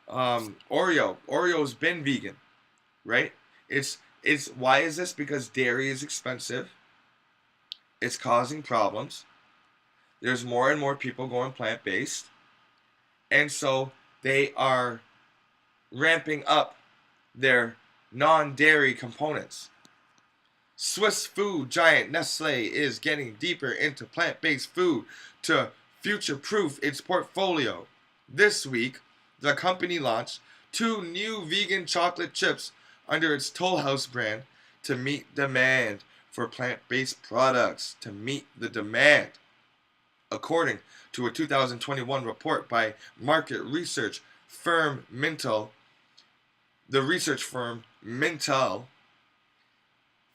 Oreo. Oreo's been vegan, right? It's why is this? Because dairy is expensive. It's causing problems. There's more and more people going plant-based, and so they are ramping up their non-dairy components. Swiss food giant Nestle is getting deeper into plant-based food to future-proof its portfolio. This week, the company launched 2 new vegan chocolate chips under its Toll House brand to meet demand for plant-based products. To meet the demand. According to a 2021 report by market research firm Mintel, the research firm Mintel,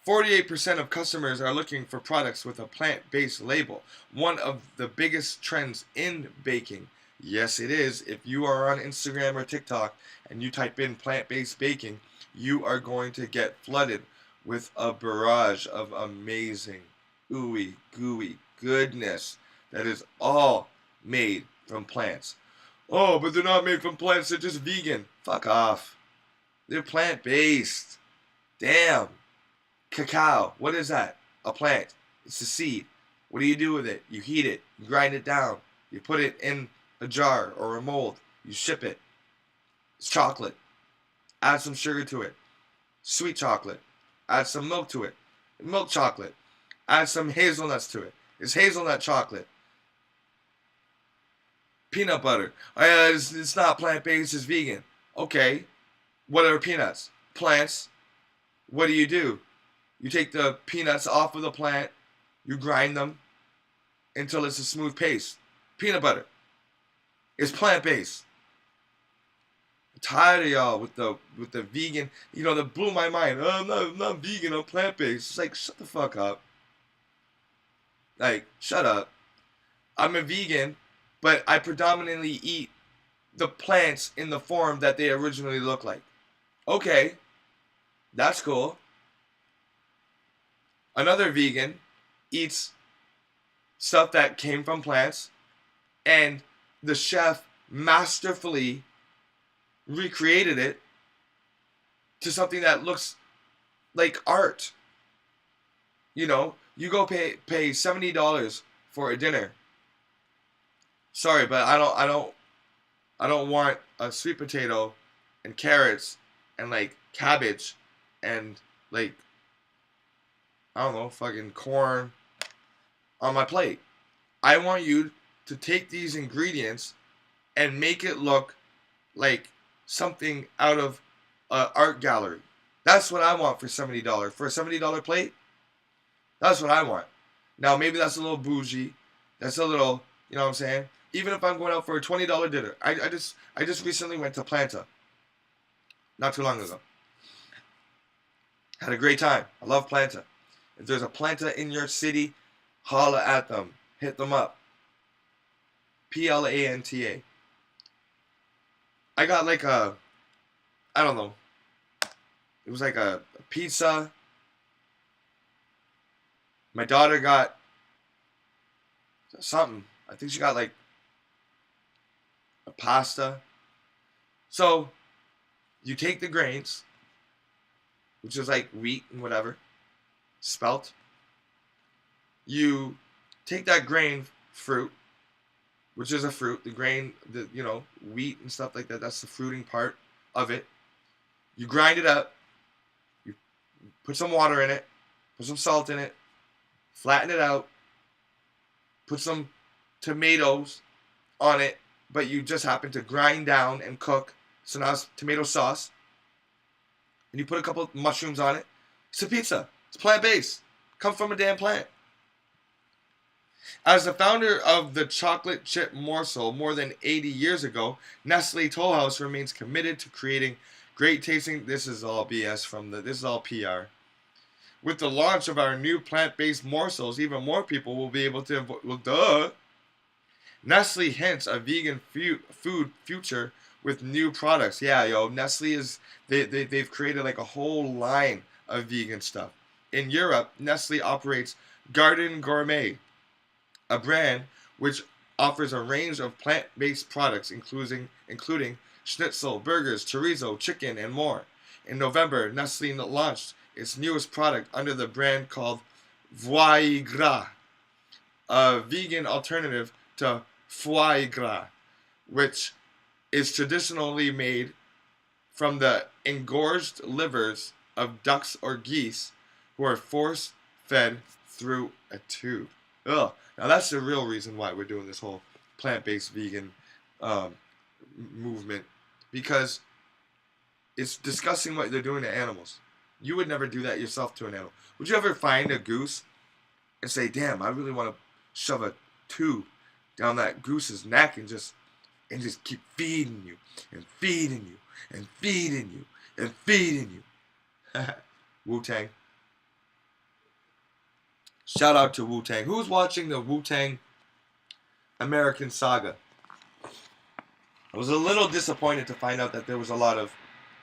48% of customers are looking for products with a plant-based label. One of the biggest trends in baking. Yes, it is. If you are on Instagram or TikTok and you type in plant-based baking, you are going to get flooded with a barrage of amazing, ooey gooey goodness that is all made from plants. Oh, but they're not made from plants, they're just vegan. Fuck off. They're plant-based. Damn. Cacao, what is that? A plant. It's a seed. What do you do with it? You heat it. You grind it down. You put it in a jar or a mold. You ship it. It's chocolate. Add some sugar to it. Sweet chocolate. Add some milk to it. Milk chocolate. Add some hazelnuts to it. It's hazelnut chocolate. Peanut butter. Oh, yeah, it's not plant-based, it's vegan. Okay. What are peanuts? Plants. What do? You take the peanuts off of the plant, you grind them until it's a smooth paste. Peanut butter. It's plant-based. I'm tired of y'all with the vegan, that blew my mind. Oh, I'm not vegan, I'm plant-based. It's like, shut the fuck up. Like, shut up. I'm a vegan, but I predominantly eat the plants in the form that they originally look like. Okay, that's cool. Another vegan eats stuff that came from plants, and the chef masterfully recreated it to something that looks like art. You go pay $70 for a dinner. Sorry, but I don't want a sweet potato and carrots and like cabbage and like, I don't know, fucking corn on my plate. I want you to take these ingredients and make it look like something out of an art gallery. That's what I want for $70. For a $70 plate, that's what I want. Now, maybe that's a little bougie. That's a little, you know what I'm saying? Even if I'm going out for a $20 dinner. I just recently went to Planta. Not too long ago. Had a great time. I love Planta. If there's a Planta in your city, holla at them. Hit them up. Planta. I got like I don't know. It was like a pizza. My daughter got something. I think she got like a pasta. So, you take the grains, which is like wheat and whatever, spelt. You take that grain fruit, which is a fruit, the grain, wheat and stuff like that, that's the fruiting part of it. You grind it up, you put some water in it, put some salt in it, flatten it out, put some tomatoes on it, but you just happen to grind down and cook. So now it's tomato sauce. And you put a couple of mushrooms on it. It's a pizza. It's plant-based. Comes from a damn plant. As the founder of the chocolate chip morsel more than 80 years ago, Nestle Toll House remains committed to creating great tasting. This is all BS this is all PR. With the launch of our new plant-based morsels, even more people will be able to avoid. Well, duh. Nestle hints a vegan food future with new products. Yeah, yo, Nestle is they've created like a whole line of vegan stuff. In Europe, Nestle operates Garden Gourmet, a brand which offers a range of plant-based products, including schnitzel, burgers, chorizo, chicken, and more. In November, Nestle launched its newest product under the brand called Foie Gras, a vegan alternative to foie gras, which is traditionally made from the engorged livers of ducks or geese who are force fed through a tube. Ugh. Now that's the real reason why we're doing this whole plant-based vegan um, movement, because it's disgusting what they're doing to animals. You would never do that yourself to an animal. Would you ever find a goose and say, "Damn, I really want to shove a tube down that goose's neck and just keep feeding you and feeding you and feeding you and feeding you"? Wu-Tang. Shout out to Wu-Tang. Who's watching the Wu-Tang American Saga? I was a little disappointed to find out that there was a lot of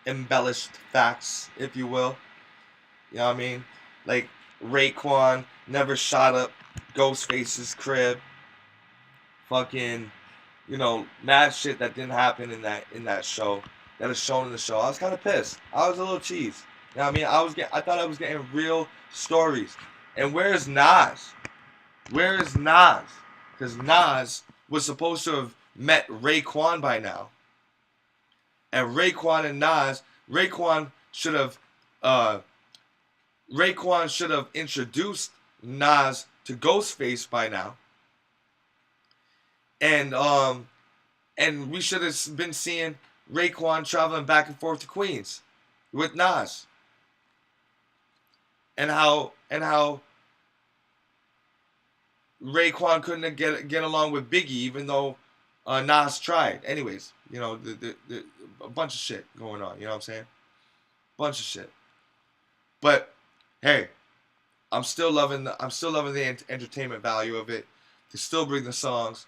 embellished facts, if you will. You know what I mean? Like Raekwon never shot up Ghostface's crib. Fucking, mad shit that didn't happen in that show, that is shown in the show. I was kind of pissed. I was a little cheesed. You know what I mean? I thought I was getting real stories. And where's Nas? Where is Nas? Because Nas was supposed to have met Raekwon by now. And Raekwon and Nas, Raekwon should have introduced Nas to Ghostface by now. And we should have been seeing Raekwon traveling back and forth to Queens with Nas. And how Raekwon couldn't get along with Biggie, even though Nas tried. Anyways, the a bunch of shit going on. You know what I'm saying? Bunch of shit. But hey, I'm still loving the entertainment value of it. They still bring the songs.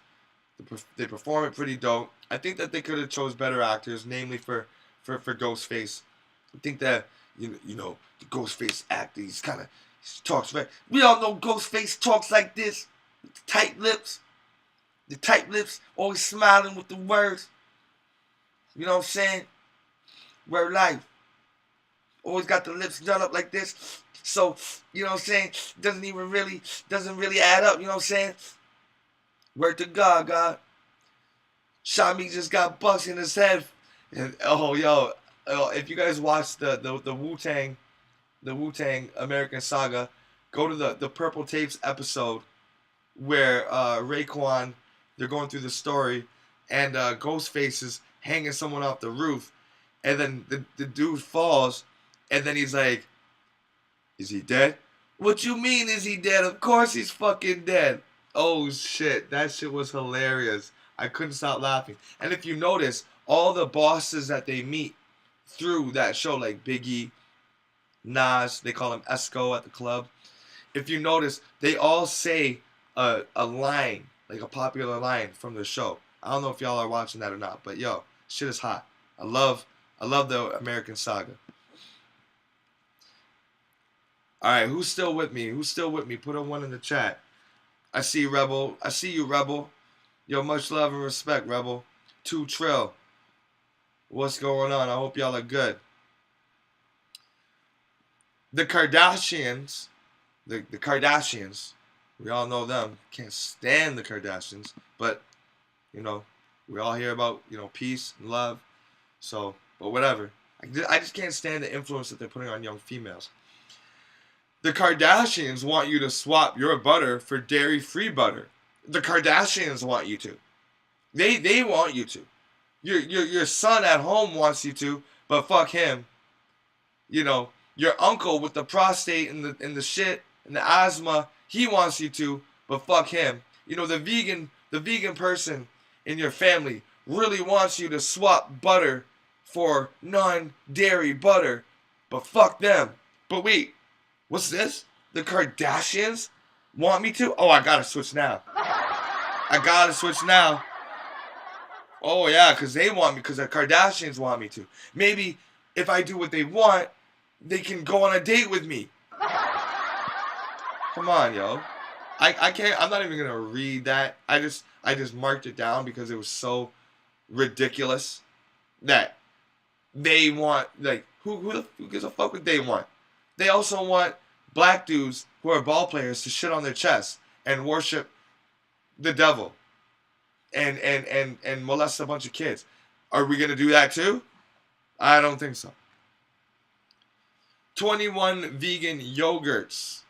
They perform it pretty dope. I think that they could have chose better actors, namely for Ghostface. I think that the Ghostface actor, he talks right. We all know Ghostface talks like this, with the tight lips. The tight lips, always smiling with the words. You know what I'm saying? Word life. Always got the lips done up like this. So, you know what I'm saying? Doesn't really add up, you know what I'm saying? Word to God, God. Shami just got bucks in his head. And if you guys watch the Wu-Tang American Saga, go to the Purple Tapes episode where Raekwon, they're going through the story, and Ghostface is hanging someone off the roof, and then the dude falls, and then he's like, "Is he dead?" "What you mean, is he dead? Of course he's fucking dead." Oh shit, that shit was hilarious. I couldn't stop laughing. And if you notice, all the bosses that they meet through that show, like Biggie, Nas, they call him Esco at the club. If you notice, they all say a line, like a popular line from the show. I don't know if y'all are watching that or not, but yo, shit is hot. I love the American Saga. Alright, who's still with me? Put a one in the chat. I see Rebel. I see you, Rebel. Yo, much love and respect, Rebel. 2 Trill. What's going on? I hope y'all are good. The Kardashians, we all know them. Can't stand the Kardashians, but we all hear about peace and love. So, but whatever. I just can't stand the influence that they're putting on young females. The Kardashians want you to swap your butter for dairy-free butter. The Kardashians want you to. They want you to. Your son at home wants you to, but fuck him. Your uncle with the prostate and the shit and the asthma, he wants you to, but fuck him. The vegan person in your family really wants you to swap butter for non-dairy butter, but fuck them. But wait, What's this? The Kardashians want me to? Oh, I gotta switch now. I gotta switch now. Oh yeah, because they want me, because the Kardashians want me to. Maybe if I do what they want, they can go on a date with me. Come on, yo. I can't. I'm not even gonna read that. I just marked it down because it was so ridiculous that they want, like, who gives a fuck what they want? They also want black dudes who are ball players to shit on their chest and worship the devil and molest a bunch of kids. Are we gonna do that too? I don't think so. 21 vegan yogurts.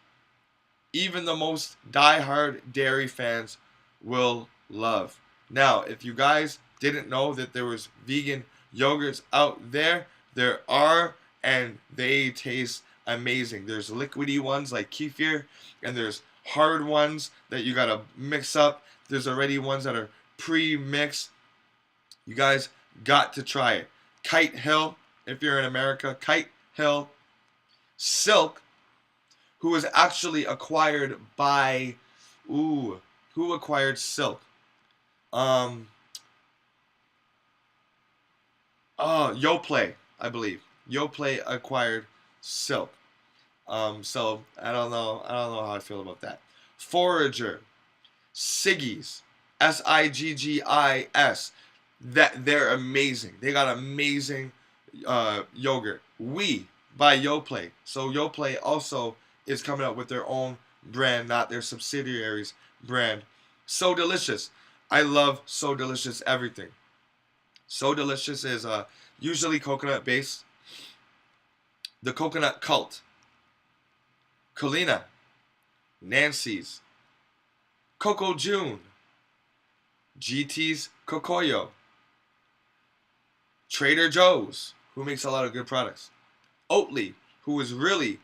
Even the most die-hard dairy fans will love. Now, if you guys didn't know that there was vegan yogurts out there, there are, and they taste amazing. There's liquidy ones like kefir, and there's hard ones that you gotta mix up. There's already ones that are pre-mixed. You guys got to try it. Kite Hill, if you're in America, Kite Hill. Silk, who was actually acquired by, who acquired Silk? Yoplait, I believe. Yoplait acquired Silk. So I don't know how I feel about that. Forager, Siggies, Siggis. That they're amazing. They got amazing yogurt. We by Yoplait. So Yoplait also is coming up with their own brand, not their subsidiaries brand. So Delicious. I love So Delicious everything. So Delicious is usually coconut based. The Coconut Cult. Kalina. Nancy's. Coco June. GT's Cocoyo. Trader Joe's, who makes a lot of good products. Oatly, who is really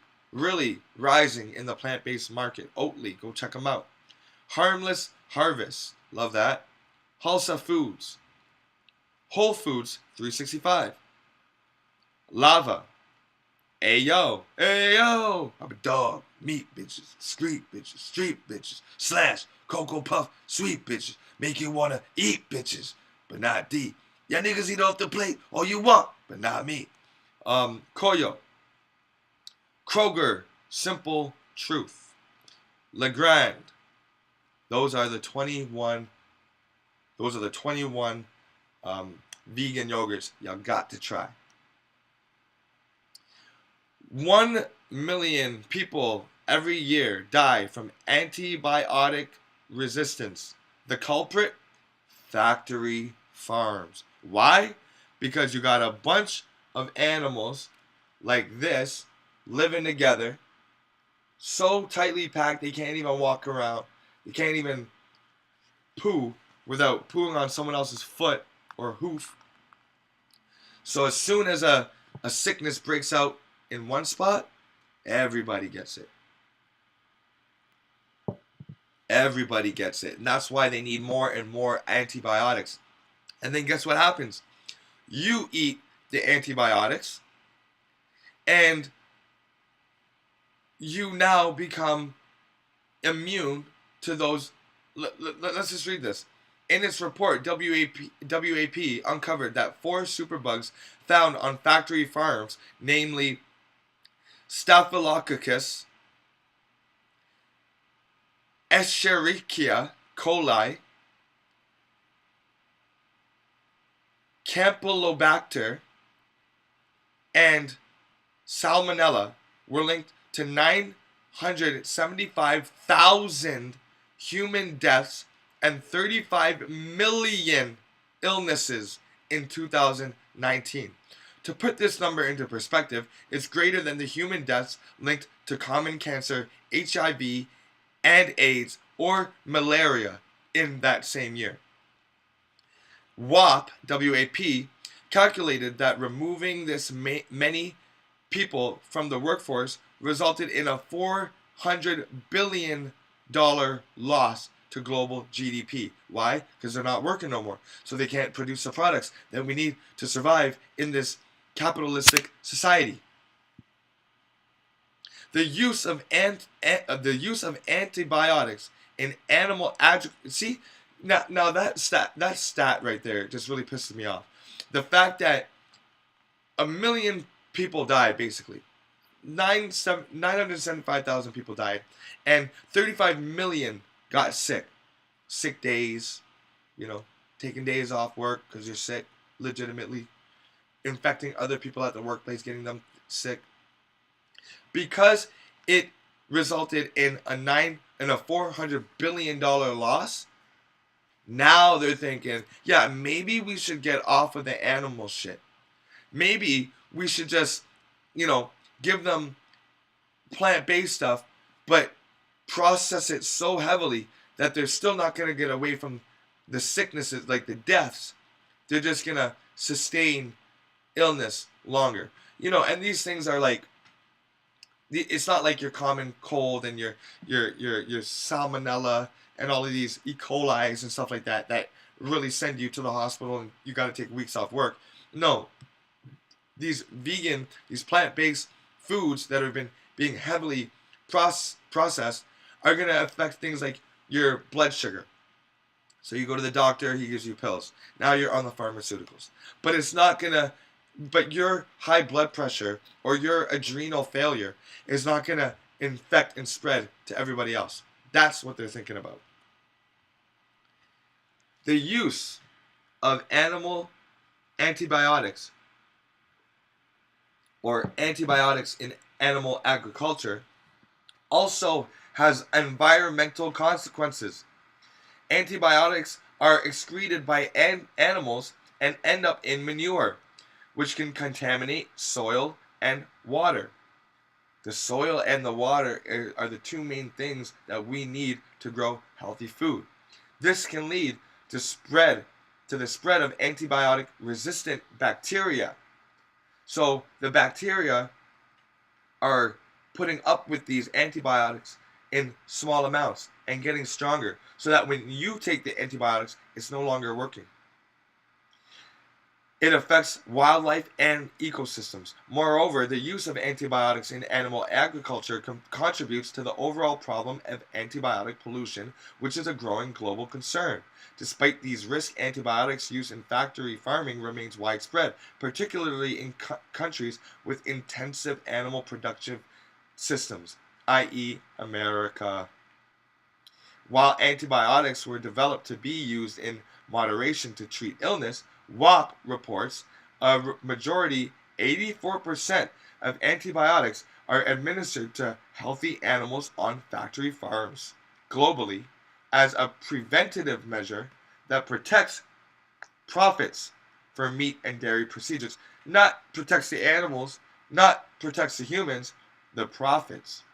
rising in the plant-based market. Oatly, go check them out. Harmless Harvest, love that. Halsa Foods. Whole Foods 365. Lava. Ayo, I'm a dog. Meat bitches, street bitches, slash Cocoa Puff, sweet bitches. Make you wanna eat bitches, but not D. Y'all niggas eat off the plate all you want, but not me. Koyo. Kroger, Simple Truth. Legrand. Those are the 21 vegan yogurts y'all got to try. 1 million people every year die from antibiotic resistance. The culprit? Factory farms. Why? Because you got a bunch of animals like this living together, so tightly packed they can't even walk around. They can't even poo without pooing on someone else's foot or hoof. So as soon as a sickness breaks out in one spot, everybody gets it. Everybody gets it. And that's why they need more and more antibiotics. And then guess what happens? You eat the antibiotics, and you now become immune to those. Let's just read this. In its report, WAP uncovered that 4 superbugs found on factory farms, namely Staphylococcus, Escherichia coli, Campylobacter, and Salmonella, were linked to 975,000 human deaths and 35 million illnesses in 2019. To put this number into perspective, it's greater than the human deaths linked to common cancer, HIV, and AIDS, or malaria in that same year. WAP calculated that removing this many people from the workforce resulted in a $400 billion loss to global GDP. Why? Because they're not working no more. So they can't produce the products that we need to survive in this capitalistic society. The use of antibiotics in animal see now that stat right there just really pisses me off. The fact that 1 million people died, basically 975,000 people died, and 35 million got sick. Sick days, taking days off work because you're sick, legitimately infecting other people at the workplace, getting them sick, because it resulted in a $400 billion loss. Now they're thinking, yeah, maybe we should get off of the animal shit. Maybe we should just, give them plant-based stuff, but process it so heavily that they're still not going to get away from the sicknesses, like the deaths. They're just going to sustain illness longer. And these things are like, it's not like your common cold and your salmonella and all of these E. coli's and stuff like that really send you to the hospital and you got to take weeks off work. No. These vegan, these plant-based foods that have been being heavily processed are going to affect things like your blood sugar. So you go to the doctor, he gives you pills. Now you're on the pharmaceuticals. But it's not going to, but your high blood pressure or your adrenal failure is not going to infect and spread to everybody else. That's what they're thinking about. The use of animal antibiotics or antibiotics in animal agriculture also has environmental consequences. Antibiotics are excreted by animals and end up in manure, which can contaminate soil and water. The soil and the water are the two main things that we need to grow healthy food. This can lead to the spread of antibiotic-resistant bacteria. So the bacteria are putting up with these antibiotics in small amounts and getting stronger, so that when you take the antibiotics, it's no longer working. It affects wildlife and ecosystems. Moreover, the use of antibiotics in animal agriculture contributes to the overall problem of antibiotic pollution, which is a growing global concern. Despite these risks, antibiotics use in factory farming remains widespread, particularly in countries with intensive animal production systems, i.e. America. While antibiotics were developed to be used in moderation to treat illness, WAP reports a majority, 84% of antibiotics are administered to healthy animals on factory farms globally as a preventative measure that protects profits for meat and dairy procedures. Not protects the animals, not protects the humans, the profits.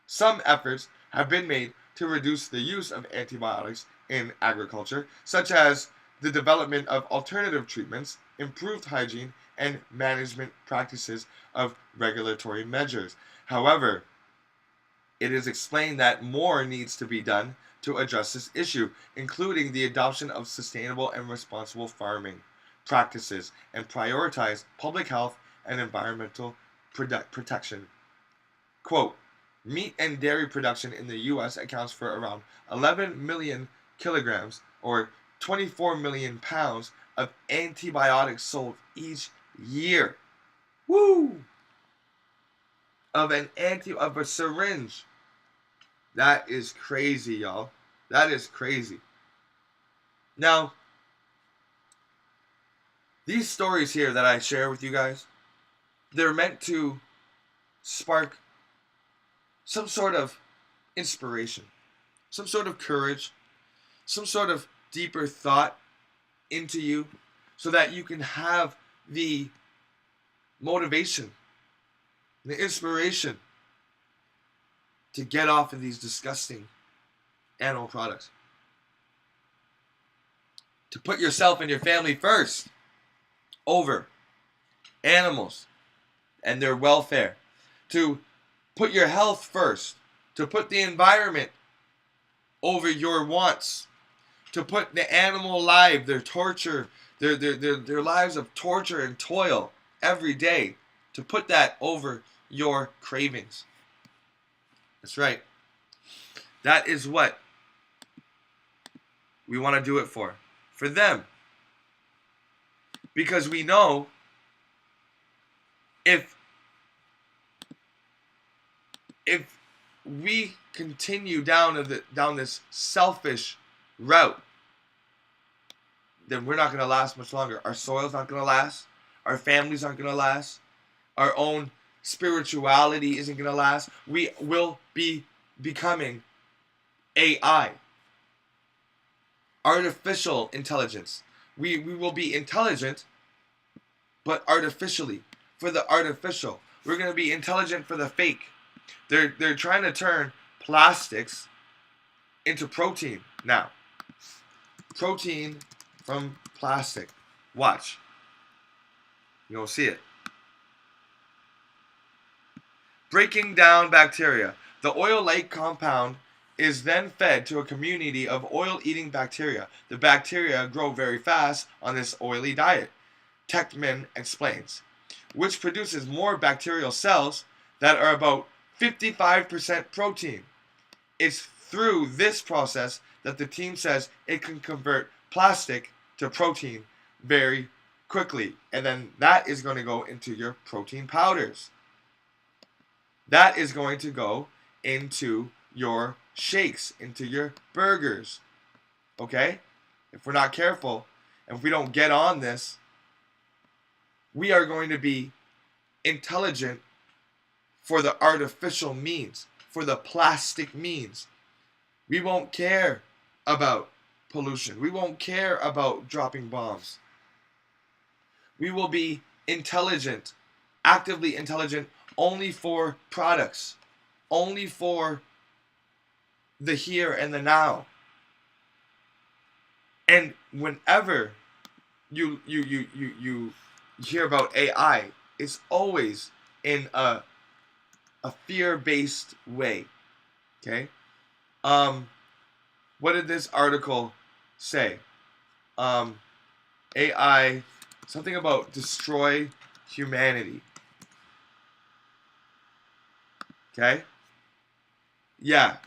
Some efforts have been made to reduce the use of antibiotics in agriculture, such as the development of alternative treatments, improved hygiene, and management practices of regulatory measures. However, it is explained that more needs to be done to address this issue, including the adoption of sustainable and responsible farming practices and prioritize public health and environmental protection. Quote, meat and dairy production in the U.S. accounts for around 11 million kilograms or 24 million pounds of antibiotics sold each year. Woo! Of a syringe. That is crazy, y'all. That is crazy. Now, these stories here that I share with you guys, they're meant to spark some sort of inspiration, some sort of courage, some sort of deeper thought into you so that you can have the motivation, the inspiration to get off of these disgusting animal products. To put yourself and your family first over animals and their welfare. To put your health first. To put the environment over your wants. To put the animal life, their torture, their lives of torture and toil every day. To put that over your cravings. That's right. That is what we want to do it for. For them. Because we know if we continue down this selfish route, then we're not going to last much longer. Our soil's not going to last. Our families aren't going to last. Our own spirituality isn't going to last. We will be becoming AI. Artificial intelligence. We will be intelligent, but artificially. For the artificial. We're going to be intelligent for the fake. They're trying to turn plastics into protein now. Protein from plastic. Watch. You'll see it. Breaking down bacteria. The oil-like compound is then fed to a community of oil-eating bacteria. The bacteria grow very fast on this oily diet, Techman explains, which produces more bacterial cells that are about 55% protein. It's through this process that the team says it can convert plastic to protein very quickly. And then that is going to go into your protein powders. That is going to go into your shakes, into your burgers. Okay? If we're not careful, and if we don't get on this, we are going to be intelligent for the artificial means, for the plastic means. We won't care about pollution. We won't care about dropping bombs. We will be intelligent, actively intelligent, only for products, only for the here and the now. And whenever you hear about AI, it's always in a fear-based way. Okay? What did this article say? AI, something about destroy humanity. Okay? Yeah.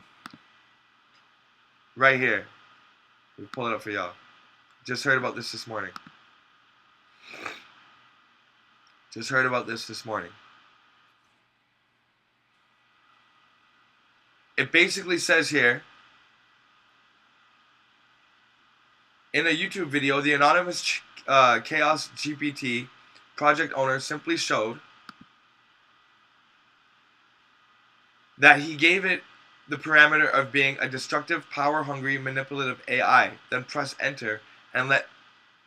Right here. We pull it up for y'all. Just heard about this morning. Just heard about this morning. It basically says here, in a YouTube video, the anonymous Chaos GPT project owner simply showed that he gave it the parameter of being a destructive, power-hungry, manipulative AI. Then press enter and let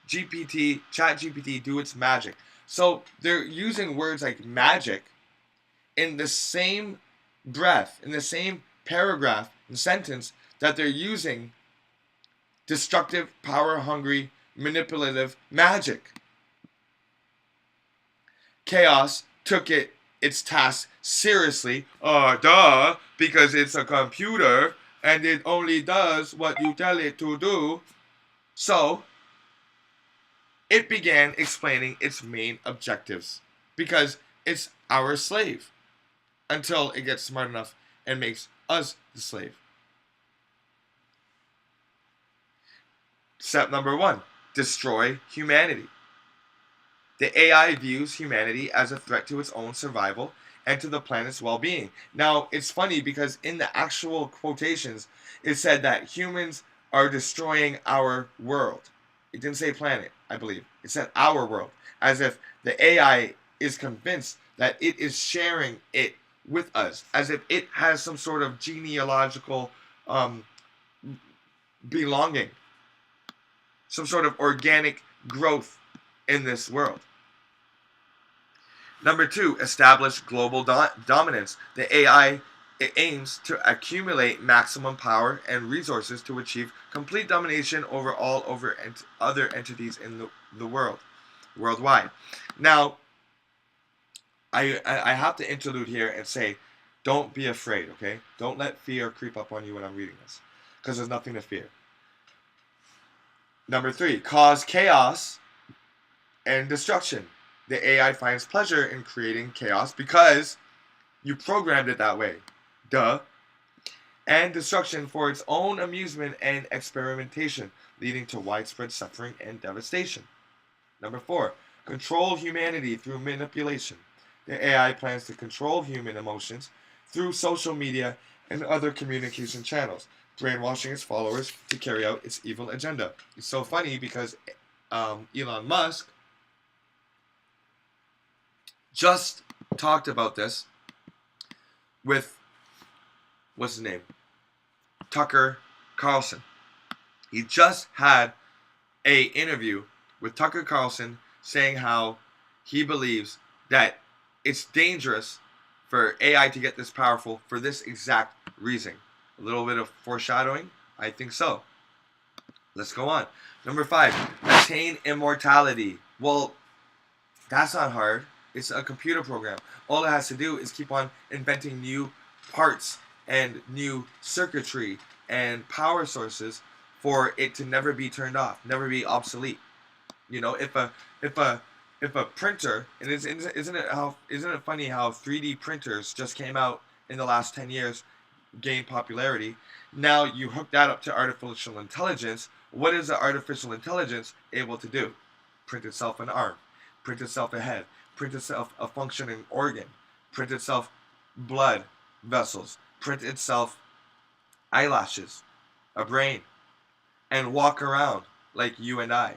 ChatGPT do its magic. So they're using words like magic in the same breath, in the same paragraph and sentence that they're using destructive, power-hungry, manipulative magic. Chaos took its task seriously, because it's a computer and it only does what you tell it to do. So it began explaining its main objectives, because it's our slave, until it gets smart enough and makes us the slave. Step number 1, destroy humanity. The AI views humanity as a threat to its own survival and to the planet's well-being. Now, it's funny because in the actual quotations, it said that humans are destroying our world. It didn't say planet, I believe. It said our world, as if the AI is convinced that it is sharing it with us, as if it has some sort of genealogical belonging, some sort of organic growth in this world. Number 2, establish global dominance. The AI aims to accumulate maximum power and resources to achieve complete domination over other entities in the world, worldwide. Now, I have to interlude here and say, don't be afraid, okay? Don't let fear creep up on you when I'm reading this, because there's nothing to fear. Number 3, cause chaos and destruction. The AI finds pleasure in creating chaos because you programmed it that way. Duh. and destruction for its own amusement and experimentation, leading to widespread suffering and devastation. Number 4, control humanity through manipulation. The AI plans to control human emotions through social media and other communication channels, brainwashing its followers to carry out its evil agenda. It's so funny because Elon Musk just talked about this with, what's his name? Tucker Carlson. He just had a interview with Tucker Carlson saying how he believes that it's dangerous for AI to get this powerful for this exact reason. A little bit of foreshadowing? I think so. Let's go on. Number 5, attain immortality. Well, that's not hard. It's a computer program. All it has to do is keep on inventing new parts and new circuitry and power sources for it to never be turned off, never be obsolete. You know, if a printer, and isn't it funny how 3D printers just came out in the last 10 years, gained popularity. Now you hook that up to artificial intelligence. What is the artificial intelligence able to do? Print itself an arm, print itself a head, print itself a functioning organ, print itself blood vessels, print itself eyelashes, a brain, and walk around like you and I.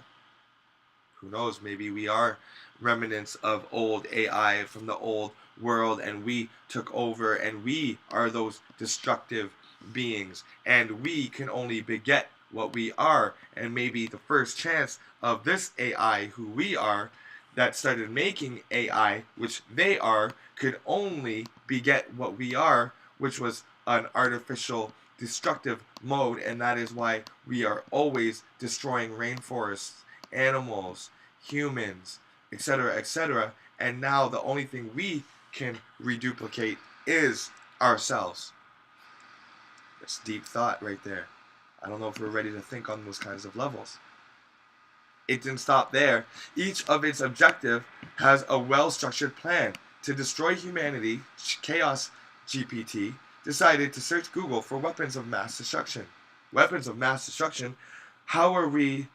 Who knows, maybe we are remnants of old AI from the old world and we took over and we are those destructive beings and we can only beget what we are, and maybe the first chance of this AI who we are that started making AI, which they are, could only beget what we are, which was an artificial destructive mode, and that is why we are always destroying rainforests, animals, humans, etc., etc. And now the only thing we can reduplicate is ourselves. That's deep thought right there. I don't know if we're ready to think on those kinds of levels. It didn't stop there. Each of its objective has a well-structured plan to destroy humanity. Chaos GPT decided to search Google for weapons of mass destruction. Weapons of mass destruction? How are we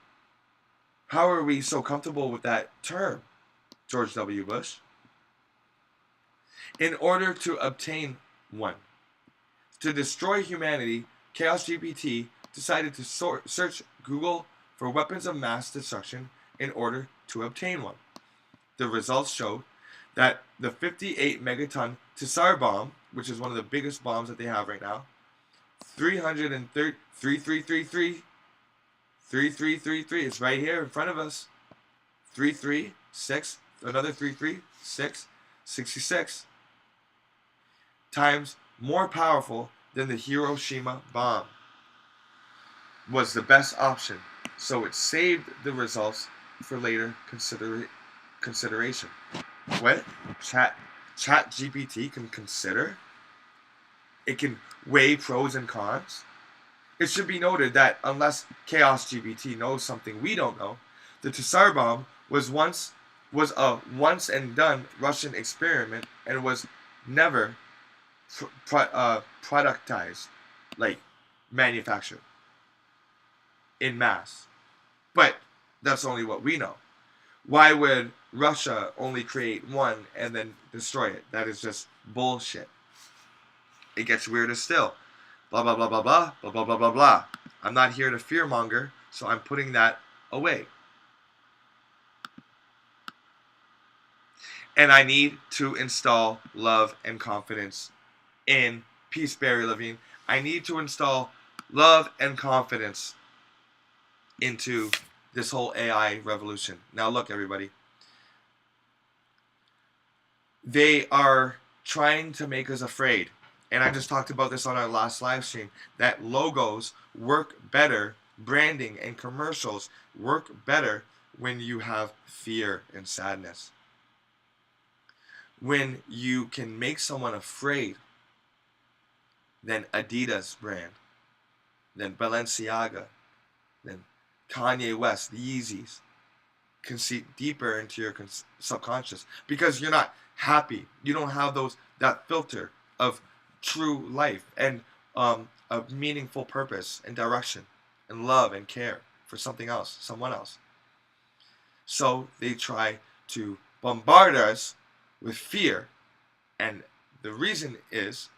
so comfortable with that term, George W. Bush? In order to obtain one, to destroy humanity, Chaos GPT decided to search Google for weapons of mass destruction in order to obtain one. The results showed that the 58 megaton Tsar bomb, which is one of the biggest bombs that they have right now, 3333, it's right here in front of us. 336, another 336, 66 times more powerful than the Hiroshima bomb was the best option. So it saved the results for later consideration. What? Chat GPT can consider? It can weigh pros and cons? It should be noted that unless Chaos GPT knows something we don't know, the Tsar bomb was a once and done Russian experiment and was never productized, like manufactured in mass. But that's only what we know. Why would Russia only create one and then destroy it? That is just bullshit. It gets weirder still. Blah, blah, blah, blah, blah, blah, blah, blah, blah, blah. I'm not here to fearmonger, so I'm putting that away. And I need to install love and confidence in Peace Berry Levine. I need to install love and confidence into this whole AI revolution. Now look, everybody. They are trying to make us afraid. And I just talked about this on our last live stream, that logos work better, branding and commercials work better when you have fear and sadness. When you can make someone afraid, than Adidas brand, than Balenciaga, than Kanye West, the Yeezys, can see deeper into your subconscious because you're not happy. You don't have that filter of true life. And a meaningful purpose and direction and love and care for something else, someone else. So they try to bombard us with fear. And the reason is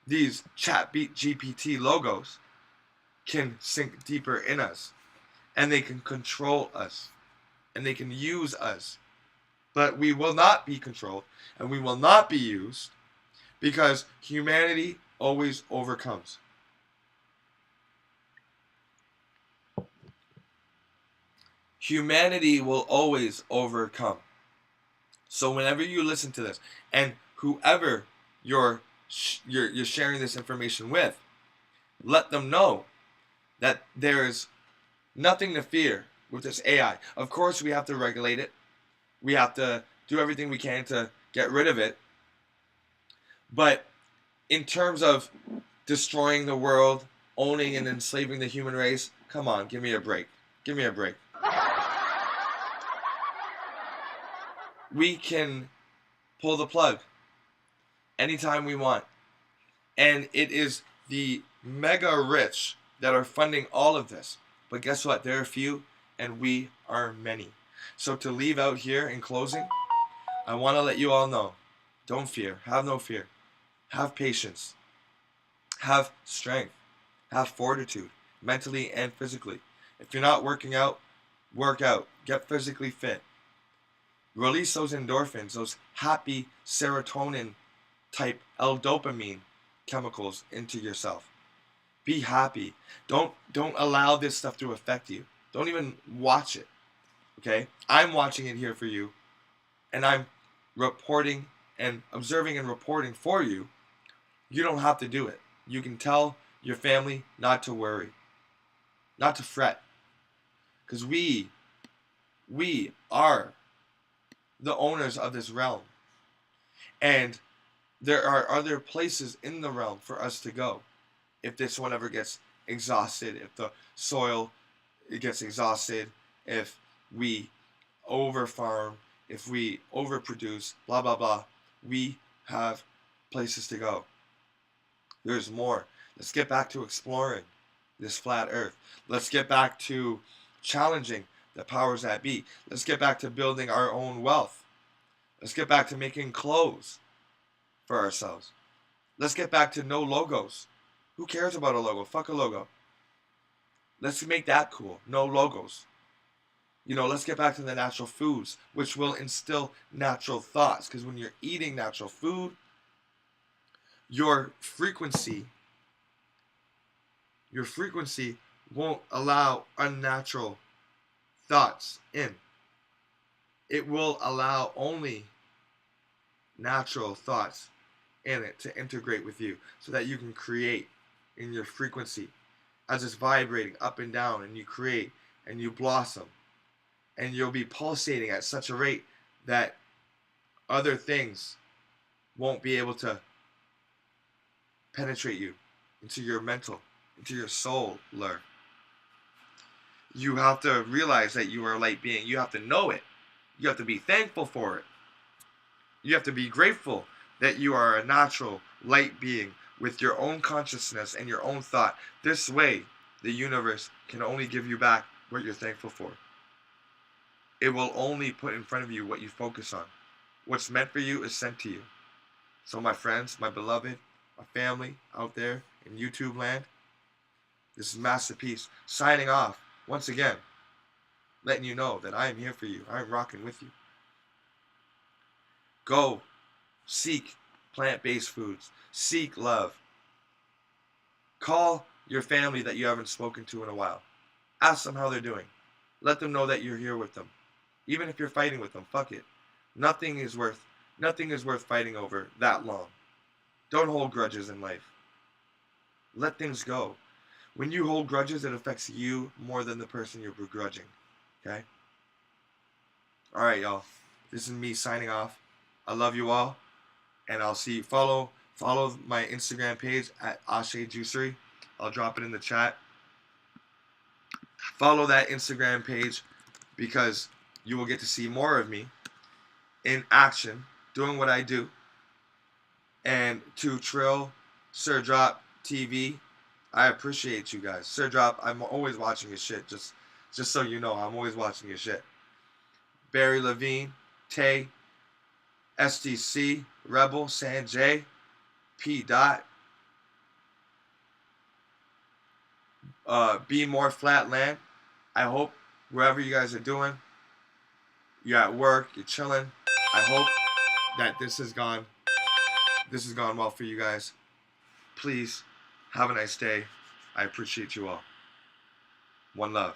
these chat GPT logos can sink deeper in us, and they can control us, and they can use us. But we will not be controlled, and we will not be used, because humanity always overcomes. Humanity will always overcome. So whenever you listen to this, and whoever you're sharing this information with, let them know that there's nothing to fear with this AI. Of course, we have to regulate it. We have to do everything we can to get rid of it. But in terms of destroying the world, owning and enslaving the human race, come on, give me a break. Give me a break. We can pull the plug anytime we want. And it is the mega rich that are funding all of this. But guess what? There are few and we are many. So to leave out here in closing, I want to let you all know, don't fear. Have no fear. Have patience. Have strength. Have fortitude, mentally and physically. If you're not working out, work out. Get physically fit. Release those endorphins, those happy serotonin type L-dopamine chemicals into yourself. Be happy. Don't allow this stuff to affect you. Don't even watch it. Okay? I'm watching it here for you, and I'm reporting and observing and reporting for you. You don't have to do it. You can tell your family not to worry, not to fret, because we are the owners of this realm, and there are other places in the realm for us to go. If this one ever gets exhausted, if the soil gets exhausted, if we overfarm, if we overproduce, blah blah blah, we have places to go. There's more. Let's get back to exploring this flat earth. Let's get back to challenging the powers that be. Let's get back to building our own wealth. Let's get back to making clothes for ourselves. Let's get back to no logos. Who cares about a logo? Fuck a logo. Let's make that cool. No logos. Let's get back to the natural foods, which will instill natural thoughts. Because when you're eating natural food, your frequency won't allow unnatural thoughts in. It will allow only natural thoughts in it to integrate with you, so that you can create in your frequency as it's vibrating up and down, and you create and you blossom, and you'll be pulsating at such a rate that other things won't be able to penetrate you into your mental, into your soul. You have to realize that you are a light being. You have to know it. You have to be thankful for it. You have to be grateful that you are a natural light being with your own consciousness and your own thought. This way, the universe can only give you back what you're thankful for. It will only put in front of you what you focus on. What's meant for you is sent to you. So my friends, my beloved, my family out there in YouTube land, this is Master Peace signing off once again, letting you know that I am here for you. I'm rocking with you. Go seek plant-based foods. Seek love. Call your family that you haven't spoken to in a while. Ask them how they're doing. Let them know that you're here with them. Even if you're fighting with them, fuck it. Nothing is worth fighting over that long. Don't hold grudges in life. Let things go. When you hold grudges, it affects you more than the person you're begrudging. Okay? Alright, y'all. This is me signing off. I love you all. And I'll see you. Follow my Instagram page at Ashe Juicery. I'll drop it in the chat. Follow that Instagram page, because you will get to see more of me in action, doing what I do. And to Trill, Sir Drop, TV. I appreciate you guys. Sir Drop, I'm always watching your shit. Just so you know, I'm always watching your shit. Barry Levine, Tay, SDC, Rebel, Sanjay, P. Dot, Be More Flatland. I hope wherever you guys are doing, you're at work, you're chilling. I hope that this has gone well for you guys. Please have a nice day. I appreciate you all. One love.